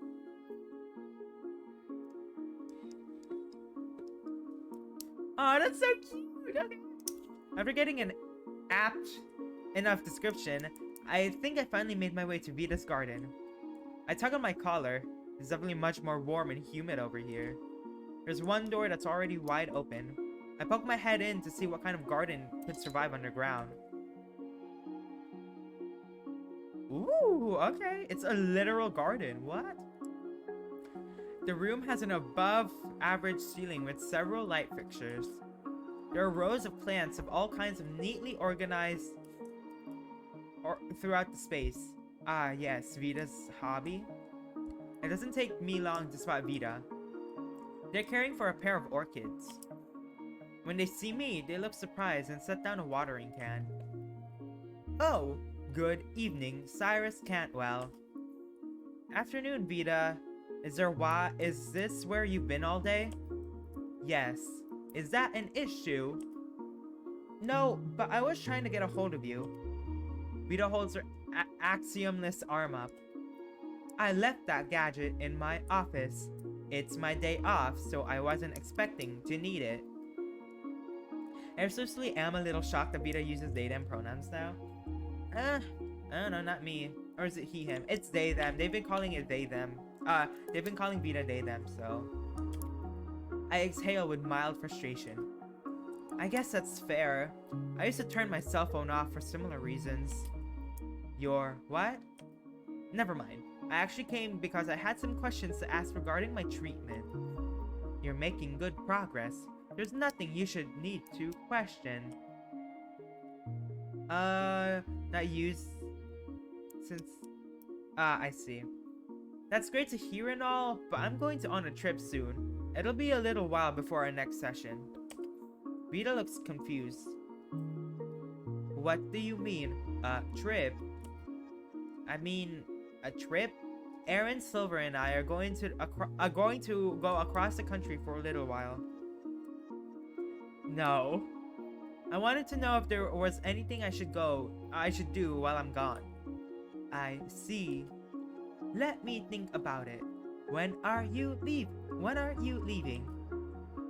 Oh, that's so cute. Okay. After getting an apt enough description, I think I finally made my way to Vita's garden. I tug on my collar. It's definitely much more warm and humid over here. There's one door that's already wide open. I poke my head in to see what kind of garden could survive underground. Ooh, okay. It's a literal garden. What? The room has an above-average ceiling with several light fixtures. There are rows of plants of all kinds of neatly organized throughout the space. Ah, yes, Vita's hobby. It doesn't take me long to spot Vita. They're caring for a pair of orchids. When they see me, they look surprised and set down a watering can. Oh, good evening, Cyrus Cantwell. Afternoon, Vita. Is this where you've been all day? Yes. Is that an issue? No, but I was trying to get a hold of you. Vita holds her axiomless arm up. I left that gadget in my office. It's my day off, so I wasn't expecting to need it. I seriously am a little shocked that Vita uses they them pronouns now. I don't know, not me. Or is it he, him? It's they, them. They've been calling it they, them. They've been calling Vita they, them, so. I exhale with mild frustration. I guess that's fair. I used to turn my cell phone off for similar reasons. Your what? Never mind. I actually came because I had some questions to ask regarding my treatment. You're making good progress. There's nothing you should need to question. Not used since... I see. That's great to hear and all, but I'm going on a trip soon. It'll be a little while before our next session. Vita looks confused. What do you mean, a trip? I mean, a trip? Aaron, Silver, and I are going to go across the country for a little while. No. I wanted to know if there was anything I should do while I'm gone. I see. Let me think about it. When are you leaving?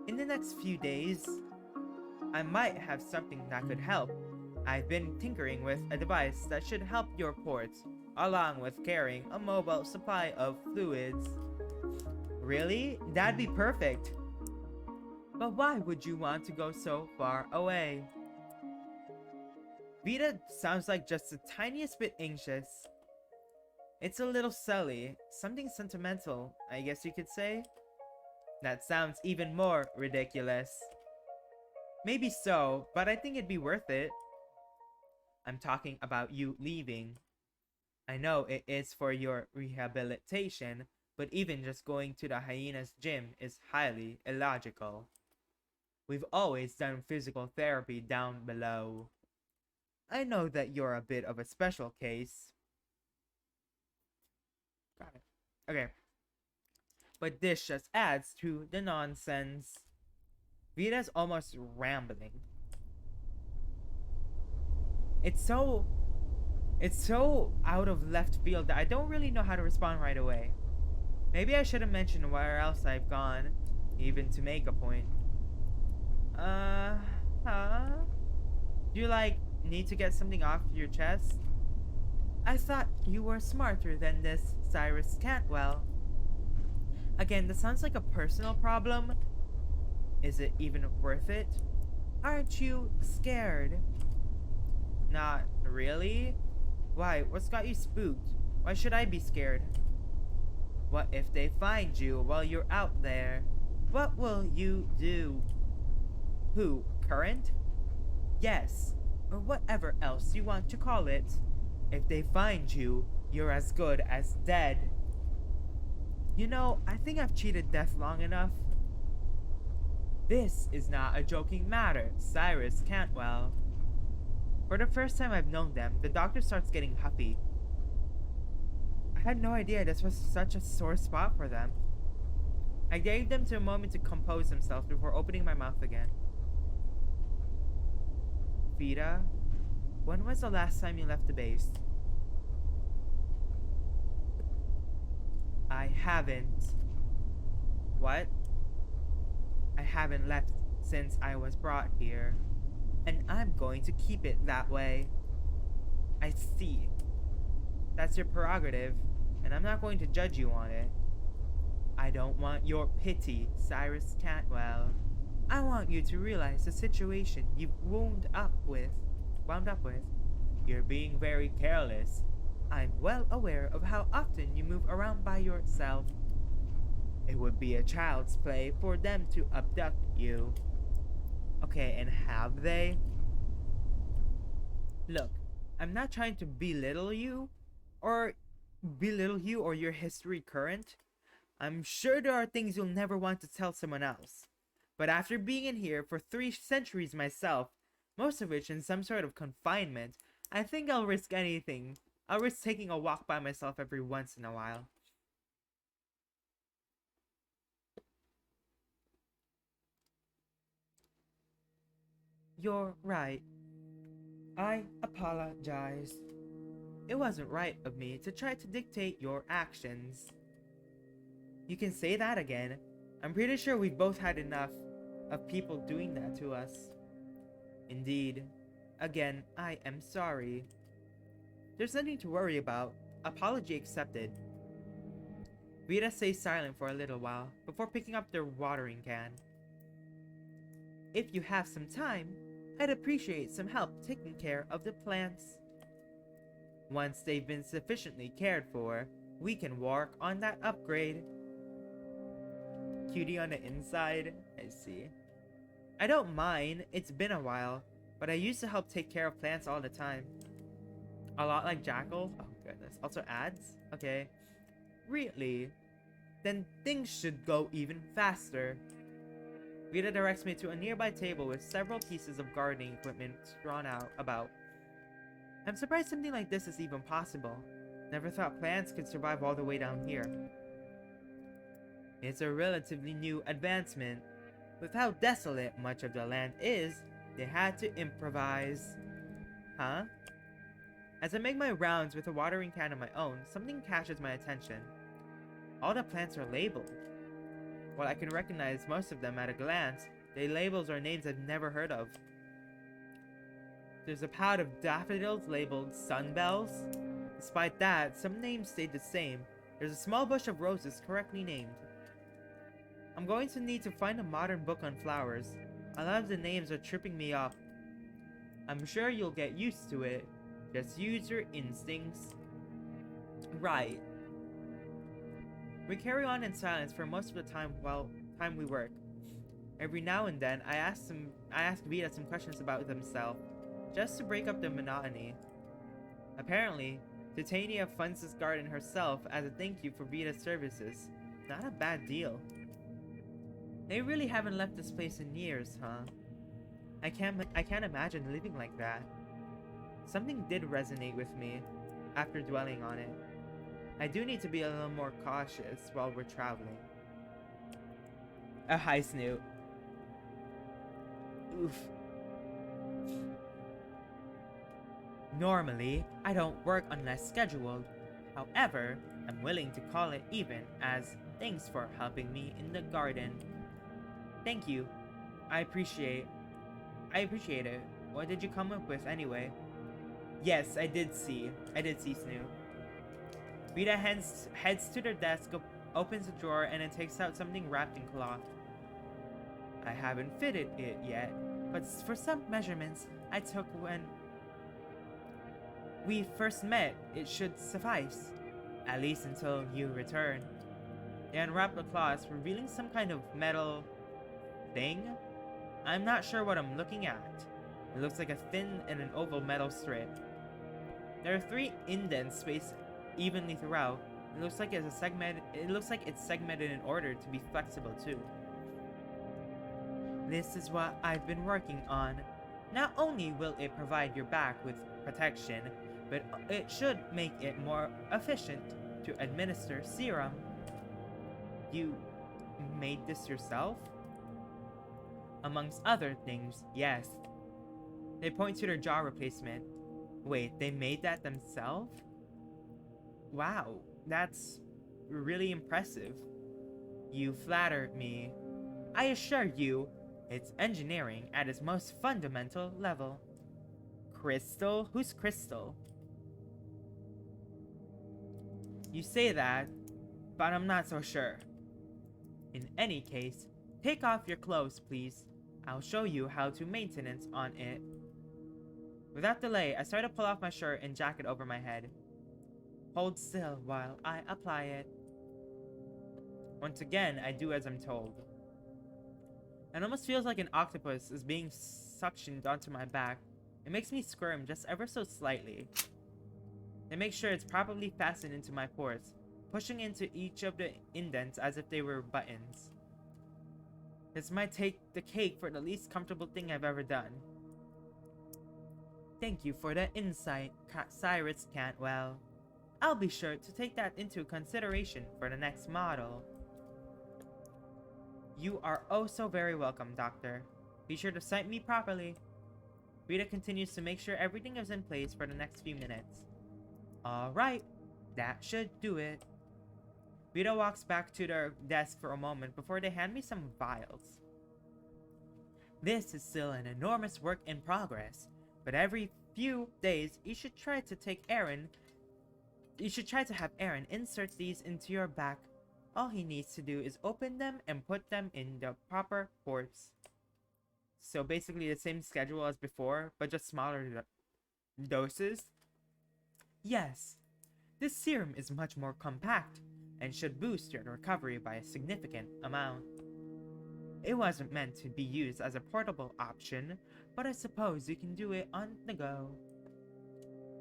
In the next few days. I might have something that could help. I've been tinkering with a device that should help your ports, along with carrying a mobile supply of fluids. Really? That'd be perfect. But why would you want to go so far away? Vita sounds like just the tiniest bit anxious. It's a little silly, something sentimental, I guess you could say. That sounds even more ridiculous. Maybe so, but I think it'd be worth it. I'm talking about you leaving. I know it is for your rehabilitation, but even just going to the Hyena's gym is highly illogical. We've always done physical therapy down below. I know that you're a bit of a special case. Got it. Okay. But this just adds to the nonsense. Vita's almost rambling. It's so out of left field that I don't really know how to respond right away. Maybe I should have mentioned where else I've gone, even to make a point. Do you, need to get something off your chest? I thought you were smarter than this, Cyrus Cantwell. Again, this sounds like a personal problem. Is it even worth it? Aren't you scared? Not really? Why? What's got you spooked? Why should I be scared? What if they find you while you're out there? What will you do? Who? Current? Yes. Or whatever else you want to call it. If they find you, you're as good as dead. You know, I think I've cheated death long enough. This is not a joking matter, Cyrus Cantwell. For the first time I've known them, the doctor starts getting huffy. I had no idea this was such a sore spot for them. I gave them a moment to compose themselves before opening my mouth again. Vita, when was the last time you left the base? I haven't. What? I haven't left since I was brought here, and I'm going to keep it that way. I see. That's your prerogative, and I'm not going to judge you on it. I don't want your pity, Cyrus Cantwell. I want you to realize the situation you've wound up with. You're being very careless. I'm well aware of how often you move around by yourself. It would be a child's play for them to abduct you. Okay, and have they? Look, I'm not trying to belittle you or your history current. I'm sure there are things you'll never want to tell someone else. But after being in here for 3 centuries myself, most of which in some sort of confinement, I think I'll risk anything. I'll risk taking a walk by myself every once in a while. You're right. I apologize. It wasn't right of me to try to dictate your actions. You can say that again. I'm pretty sure we've both had enough of people doing that to us. Indeed. Again, I am sorry. There's nothing to worry about. Apology accepted. Rita stays silent for a little while before picking up their watering can. If you have some time, I'd appreciate some help taking care of the plants. Once they've been sufficiently cared for, we can work on that upgrade. Cutie on the inside? I see. I don't mind, it's been a while, but I used to help take care of plants all the time. A lot like Jackal? Oh goodness. Also ads? Okay. Really? Then things should go even faster. Rita directs me to a nearby table with several pieces of gardening equipment drawn out about. I'm surprised something like this is even possible. Never thought plants could survive all the way down here. It's a relatively new advancement. With how desolate much of the land is, they had to improvise. Huh? As I make my rounds with a watering can of my own, something catches my attention. All the plants are labeled. While I can recognize most of them at a glance, the labels are names I've never heard of. There's a pot of daffodils labeled sunbells. Despite that, some names stayed the same. There's a small bush of roses correctly named. I'm going to need to find a modern book on flowers. A lot of the names are tripping me up. I'm sure you'll get used to it. Just use your instincts. Right. We carry on in silence for most of the time we work. Every now and then, I ask Vita some questions about themselves, just to break up the monotony. Apparently, Titania funds this garden herself as a thank you for Vita's services. Not a bad deal. They really haven't left this place in years, huh? I can't imagine living like that. Something did resonate with me after dwelling on it. I do need to be a little more cautious while we're traveling. Hi, Snoot. Oof. Normally, I don't work unless scheduled. However, I'm willing to call it even as thanks for helping me in the garden. Thank you. I appreciate it. What did you come up with anyway? Yes, I did see Snoop. Rita heads to their desk, opens a drawer, and then takes out something wrapped in cloth. I haven't fitted it yet, but for some measurements I took when we first met, it should suffice. At least until you return. They unwrap the cloth, revealing some kind of metal thing? I'm not sure what I'm looking at. It looks like a thin and an oval metal strip. There are 3 indents spaced evenly throughout. It looks like it's segmented in order to be flexible too. This is what I've been working on. Not only will it provide your back with protection, but it should make it more efficient to administer serum. You made this yourself? Amongst other things, yes. They point to their jaw replacement. Wait, they made that themselves? Wow, that's really impressive. You flatter me. I assure you, it's engineering at its most fundamental level. Crystal? Who's Crystal? You say that, but I'm not so sure. In any case, take off your clothes, please. I'll show you how to maintenance on it. Without delay, I start to pull off my shirt and jacket over my head. Hold still while I apply it. Once again, I do as I'm told. It almost feels like an octopus is being suctioned onto my back. It makes me squirm just ever so slightly. They make sure it's properly fastened into my pores, pushing into each of the indents as if they were buttons. This might take the cake for the least comfortable thing I've ever done. Thank you for the insight, Cyrus Cantwell. I'll be sure to take that into consideration for the next model. You are oh so very welcome, Doctor. Be sure to cite me properly. Rita continues to make sure everything is in place for the next few minutes. Alright, that should do it. Rita walks back to their desk for a moment before they hand me some vials. This is still an enormous work in progress, but every few days you should try to have Aaron insert these into your back. All he needs to do is open them and put them in the proper ports. So basically the same schedule as before, but just smaller doses? Yes, this serum is much more compact and should boost your recovery by a significant amount. It wasn't meant to be used as a portable option, but I suppose you can do it on the go.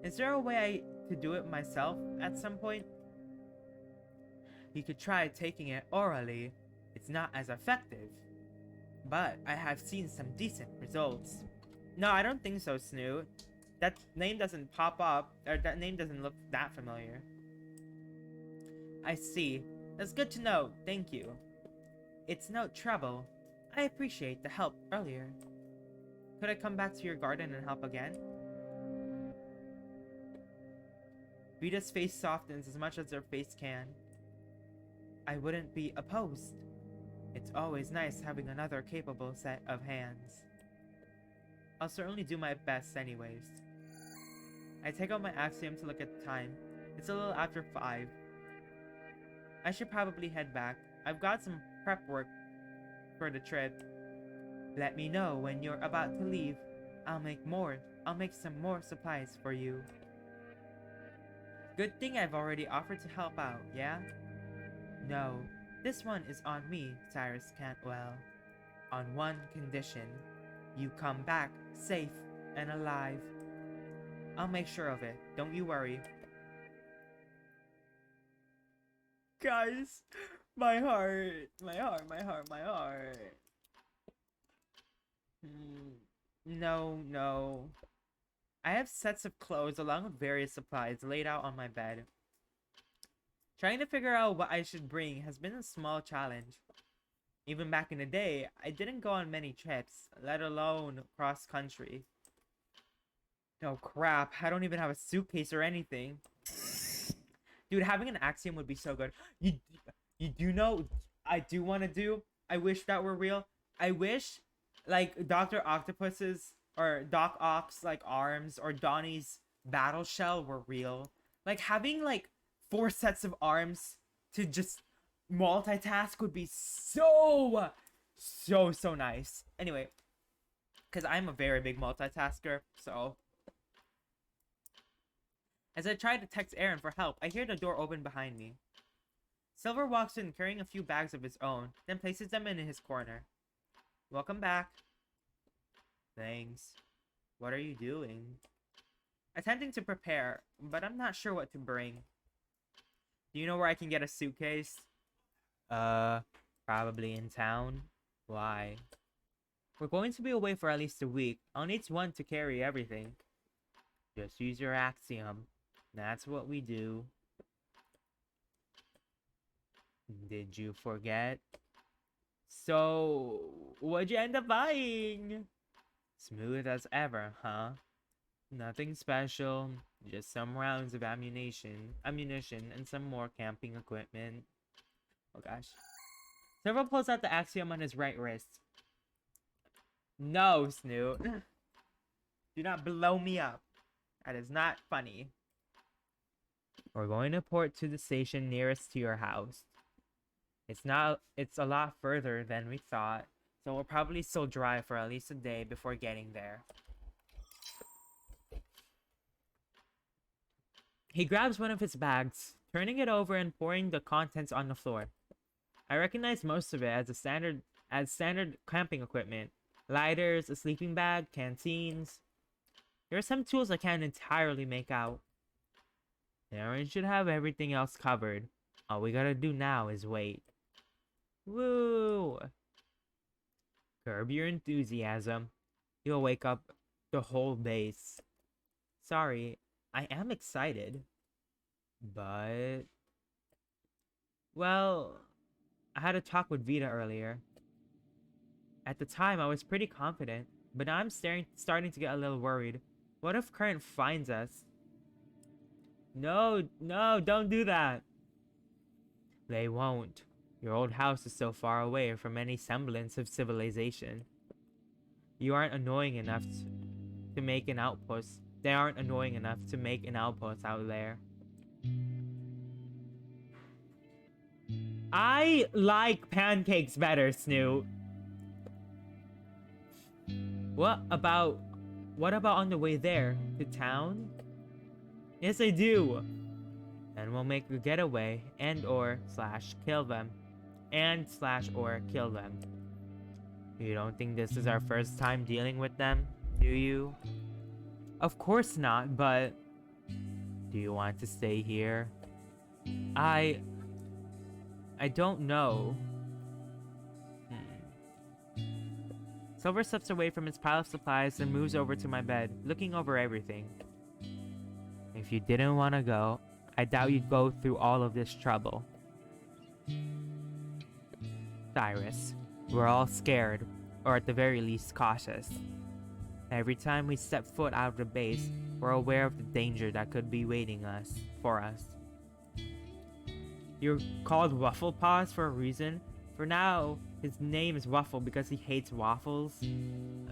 Is there a way to do it myself at some point? You could try taking it orally. It's not as effective, but I have seen some decent results. No, I don't think so, Snoot. That name doesn't pop up, or that name doesn't look that familiar. I see. That's good to know, thank you. It's no trouble. I appreciate the help earlier. Could I come back to your garden and help again? Rita's face softens as much as her face can. I wouldn't be opposed. It's always nice having another capable set of hands. I'll certainly do my best anyways. I take out my axiom to look at the time. It's a little after 5. I should probably head back. I've got some prep work for the trip. Let me know when you're about to leave. I'll make some more supplies for you. Good thing I've already offered to help out, yeah? No, this one is on me, Cyrus Cantwell. On one condition. You come back safe and alive. I'll make sure of it, don't you worry. Guys, my heart. No. I have sets of clothes along with various supplies laid out on my bed. Trying to figure out what I should bring has been a small challenge. Even back in the day, I didn't go on many trips, let alone cross country. Oh crap, I don't even have a suitcase or anything. Dude, having an axiom would be so good. You do know, I do want to do, I wish that were real. I wish, like, Dr. Octopus's, or Doc Ock's, like, arms, or Donnie's battle shell were real. Like, having, like, 4 sets of arms to just multitask would be so nice. Anyway, because I'm a very big multitasker, so... As I try to text Aaron for help, I hear the door open behind me. Silver walks in carrying a few bags of his own, then places them in his corner. Welcome back. Thanks. What are you doing? Attempting to prepare, but I'm not sure what to bring. Do you know where I can get a suitcase? Probably in town. Why? We're going to be away for at least a week. I'll need one to carry everything. Just use your axiom. That's what we do. Did you forget? So, what'd you end up buying? Smooth as ever, huh? Nothing special. Just some rounds of ammunition, and some more camping equipment. Oh gosh. Silver pulls out the axiom on his right wrist. No, Snoot. Do not blow me up. That is not funny. We're going to port to the station nearest to your house. It's a lot further than we thought, so we'll probably still drive for at least a day before getting there. He grabs one of his bags, turning it over and pouring the contents on the floor. I recognize most of it as standard camping equipment. Lighters, a sleeping bag, canteens. There are some tools I can't entirely make out. Aaron should have everything else covered. All we gotta do now is wait. Woo! Curb your enthusiasm. You'll wake up the whole base. Sorry, I am excited. But... Well, I had a talk with Vita earlier. At the time, I was pretty confident, but now I'm starting to get a little worried. What if Current finds us? No, no, don't do that. They won't. Your old house is so far away from any semblance of civilization. You aren't annoying enough to make an outpost. They aren't annoying enough to make an outpost out there. I like pancakes better, Snoot. What about on the way there? To town? Yes, I do. And we'll make a getaway and or slash kill them. And slash or kill them. You don't think this is our first time dealing with them, do you? Of course not, but... Do you want to stay here? I don't know. Silver steps away from his pile of supplies and moves over to my bed, looking over everything. If you didn't want to go, I doubt you'd go through all of this trouble. Cyrus, we're all scared, or at the very least cautious. Every time we step foot out of the base, we're aware of the danger that could be waiting for us. You're called WuffPaws for a reason. For now, his name is Waffle because he hates waffles.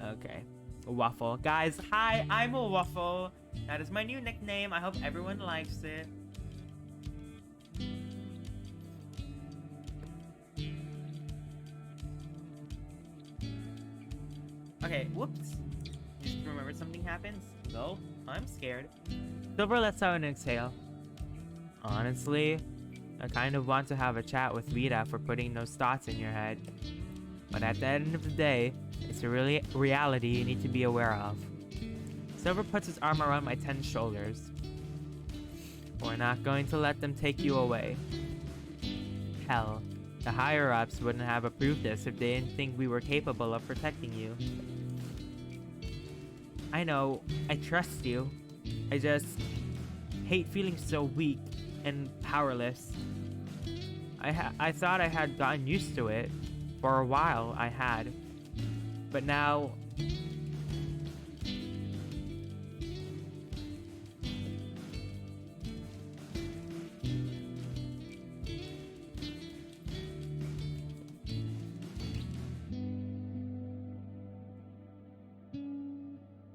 Okay, Waffle. Guys, hi, I'm a Waffle. That is my new nickname. I hope everyone likes it. Okay, whoops. Just remember something happens. So, I'm scared. Silver lets out an exhale. Honestly, I kind of want to have a chat with Vita for putting those thoughts in your head. But at the end of the day, it's a reality you need to be aware of. Silver puts his arm around my tense shoulders. We're not going to let them take you away. Hell, the higher-ups wouldn't have approved this if they didn't think we were capable of protecting you. I know, I trust you. I just hate feeling so weak and powerless. I thought I had gotten used to it. For a while, I had. But now...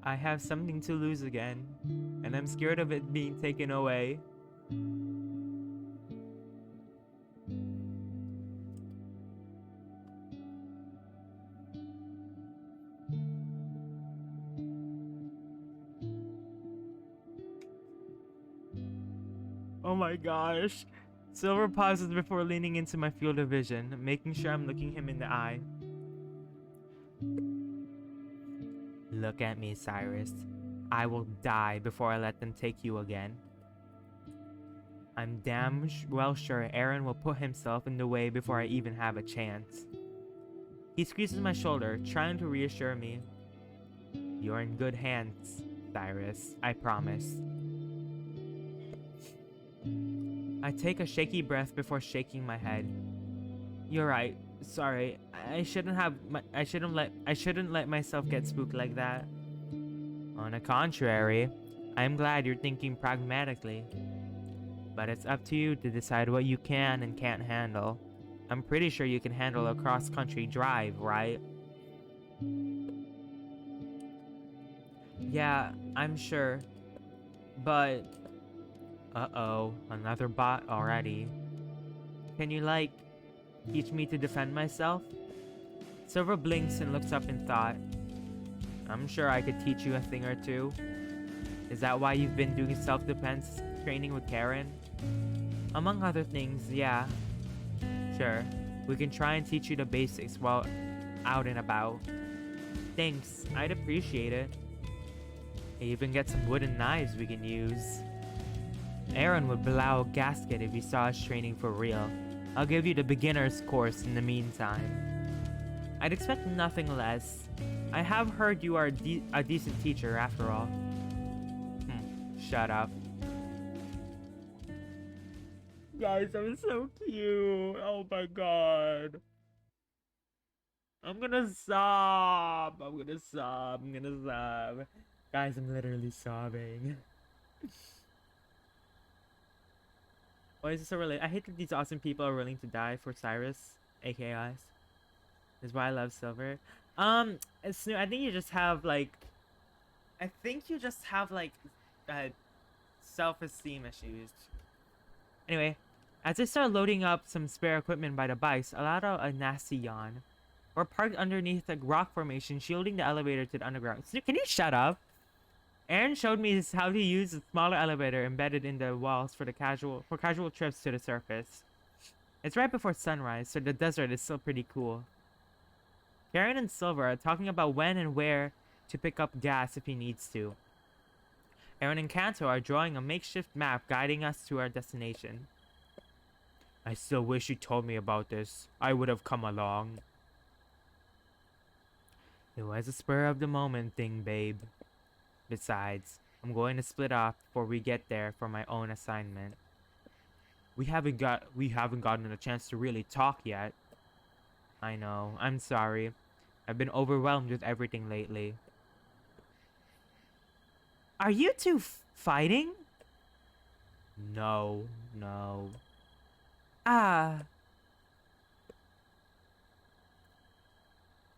I have something to lose again, and I'm scared of it being taken away. Oh my gosh. Silver pauses before leaning into my field of vision, making sure I'm looking him in the eye. Look at me, Cyrus. I will die before I let them take you again. I'm damn well sure Aaron will put himself in the way before I even have a chance. He squeezes my shoulder, trying to reassure me. You're in good hands, Cyrus, I promise. I take a shaky breath before shaking my head. You're right. Sorry. I shouldn't let myself get spooked like that. On the contrary, I'm glad you're thinking pragmatically. But it's up to you to decide what you can and can't handle. I'm pretty sure you can handle a cross-country drive, right? Yeah, I'm sure. But... Uh-oh, another bot already. Can you, teach me to defend myself? Silver blinks and looks up in thought. I'm sure I could teach you a thing or two. Is that why you've been doing self-defense training with Karen? Among other things, yeah. Sure, we can try and teach you the basics while out and about. Thanks, I'd appreciate it. I even get some wooden knives we can use. Aaron would blow a gasket if he saw us training for real. I'll give you the beginner's course in the meantime. I'd expect nothing less. I have heard you are a decent teacher after all. Shut up. Guys, I'm so cute. Oh my god. I'm gonna sob. I'm gonna sob. I'm gonna sob. Guys, I'm literally sobbing. Why is this so related? I hate that these awesome people are willing to die for Cyrus, aka us. Is why I love Silver. Snoop, I think you just have like, uh, self-esteem issues. Anyway, as I start loading up some spare equipment by the bikes, I let out a nasty yawn. We're parked underneath a rock formation, shielding the elevator to the underground. Snoop, can you shut up? Aaron showed me how to use a smaller elevator embedded in the walls for casual trips to the surface. It's right before sunrise, so the desert is still pretty cool. Karen and Silver are talking about when and where to pick up gas if he needs to. Aaron and Kanto are drawing a makeshift map guiding us to our destination. I still wish you told me about this. I would have come along. It was a spur of the moment thing, babe. Besides, I'm going to split off before we get there for my own assignment. We haven't gotten a chance to really talk yet. I know, I'm sorry. I've been overwhelmed with everything lately. Are you two fighting? No.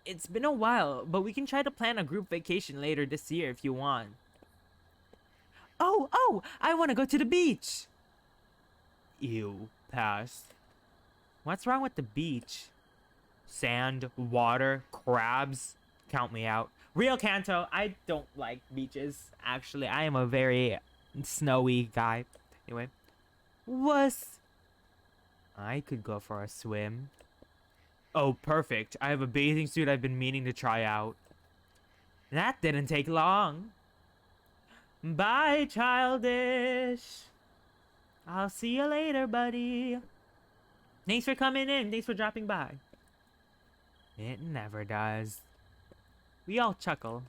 It's been a while, but we can try to plan a group vacation later this year if you want. Oh, I want to go to the beach. Ew, pass. What's wrong with the beach? Sand, water, crabs. Count me out. Real Kanto, I don't like beaches. Actually, I am a very snowy guy. Anyway. Wuss. I could go for a swim. Oh, perfect. I have a bathing suit I've been meaning to try out. That didn't take long. Bye, childish. I'll see you later, buddy. Thanks for coming in. Thanks for dropping by. It never does. We all chuckle.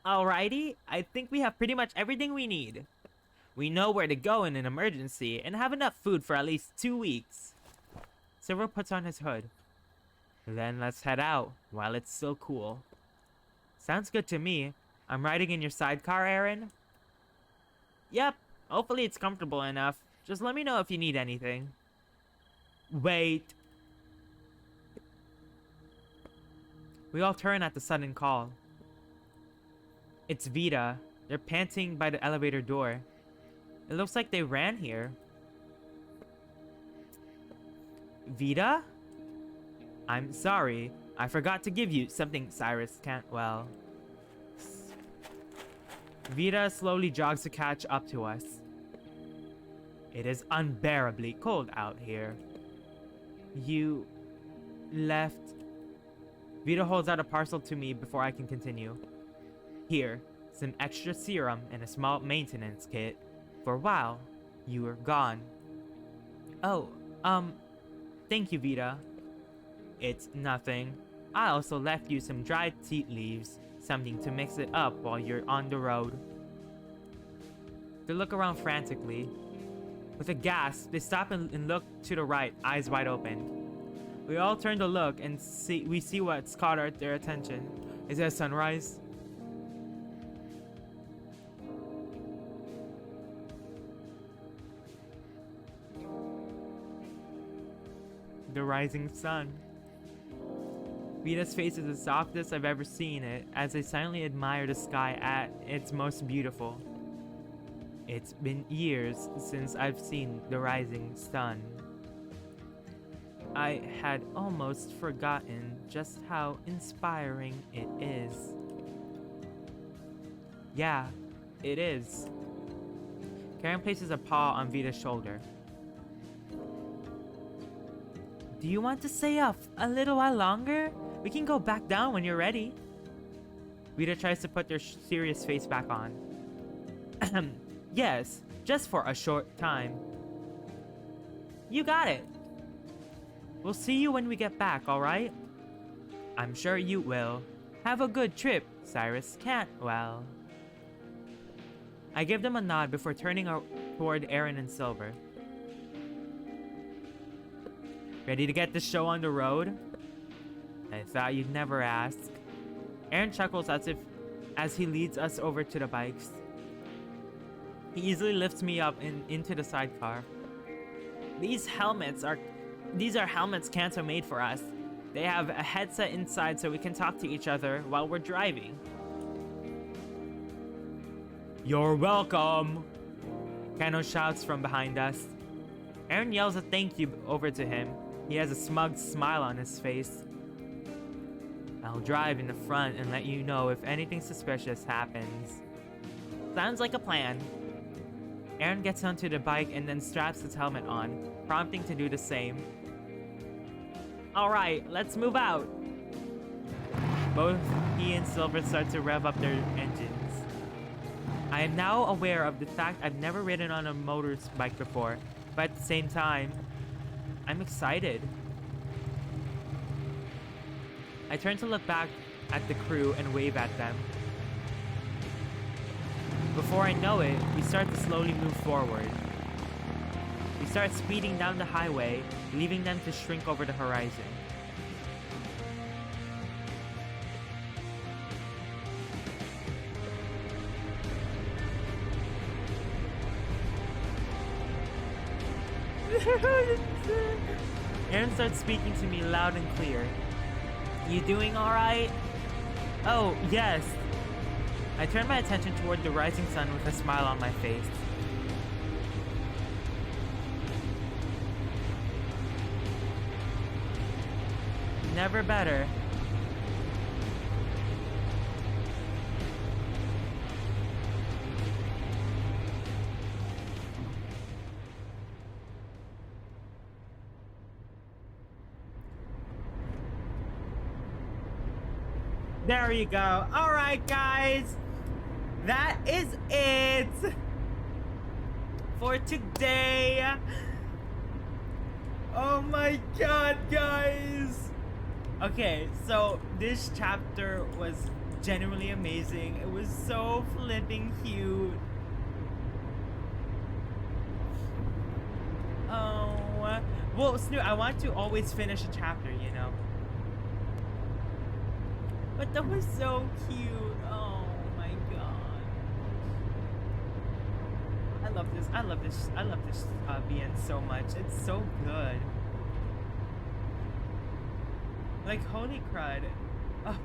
Alrighty, I think we have pretty much everything we need. We know where to go in an emergency and have enough food for at least 2 weeks. Silver puts on his hood. Then let's head out while it's still cool. Sounds good to me. I'm riding in your sidecar, Aaron? Yep, hopefully it's comfortable enough. Just let me know if you need anything. Wait. We all turn at the sudden call. It's Vita. They're panting by the elevator door. It looks like they ran here. Vita? I'm sorry. I forgot to give you something Cyrus can't, well... Vita slowly jogs to catch up to us. It is unbearably cold out here. You... left... Vita holds out a parcel to me before I can continue. Here, some extra serum and a small maintenance kit. For a while, you were gone. Oh, thank you, Vita. It's nothing. I also left you some dried tea leaves, something to mix it up while you're on the road. They look around frantically. With a gasp, they stop and look to the right, eyes wide open. We all turn to look and we see what's caught their attention. Is it a sunrise? The rising sun. Vita's face is the softest I've ever seen it as they silently admire the sky at its most beautiful. It's been years since I've seen the rising sun. I had almost forgotten just how inspiring it is. Yeah, it is. Karen places a paw on Vita's shoulder. Do you want to stay up a little while longer? We can go back down when you're ready. Vita tries to put their serious face back on. Yes, just for a short time. You got it. We'll see you when we get back, alright? I'm sure you will. Have a good trip, Cyrus Cantwell. I give them a nod before turning toward Aaron and Silver. Ready to get the show on the road? I thought you'd never ask. Aaron chuckles as he leads us over to the bikes. He easily lifts me up into the sidecar. These are helmets Kanto made for us. They have a headset inside so we can talk to each other while we're driving. You're welcome! Kanto shouts from behind us. Aaron yells a thank you over to him. He has a smug smile on his face. I'll drive in the front and let you know if anything suspicious happens. Sounds like a plan. Aaron gets onto the bike and then straps his helmet on, prompting to do the same. Alright, let's move out. Both he and Silver start to rev up their engines. I am now aware of the fact I've never ridden on a motorbike before, but at the same time, I'm excited. I turn to look back at the crew and wave at them. Before I know it, we start to slowly move forward. We start speeding down the highway, leaving them to shrink over the horizon. Aaron starts speaking to me loud and clear. You doing alright? Oh, yes. I turn my attention toward the rising sun with a smile on my face. Never better. There you go. Alright, guys. That is it for today. Oh my god, guys. Okay, so this chapter was genuinely amazing. It was so flipping cute. Oh, well, Snoop, I want to always finish a chapter, you know. But that was so cute. Oh my god. I love this. I love this VN so much. It's so good. Like, holy crud. Oh,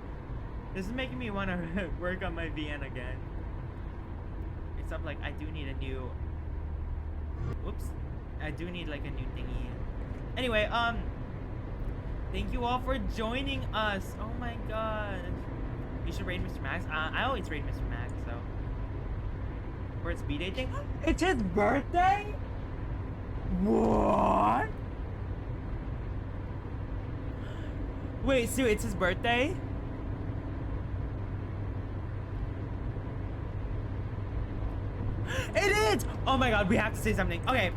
this is making me want to work on my VN again. Except, like, I do need a new... Whoops. I do need, like, a new thingy. Anyway, thank you all for joining us. Oh my god. You should raid Mr. Max. I always raid Mr. Max, so. For its B-Day thing. It's his birthday? What? Wait, Sue, it's his birthday? It is! Oh my god, we have to say something. Okay.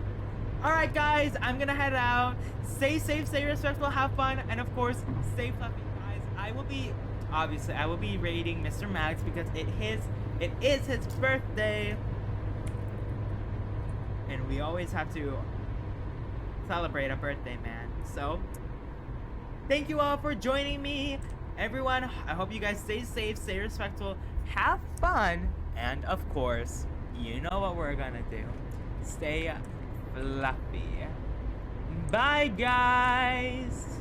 Alright, guys, I'm gonna head out. Stay safe, stay respectful, have fun, and of course, stay fluffy, guys. I will be raiding Mr. Max because it is his birthday. And we always have to celebrate a birthday, man. So, thank you all for joining me. Everyone, I hope you guys stay safe, stay respectful, have fun, and of course, you know what we're gonna do. Stay fluffy. Bye, guys!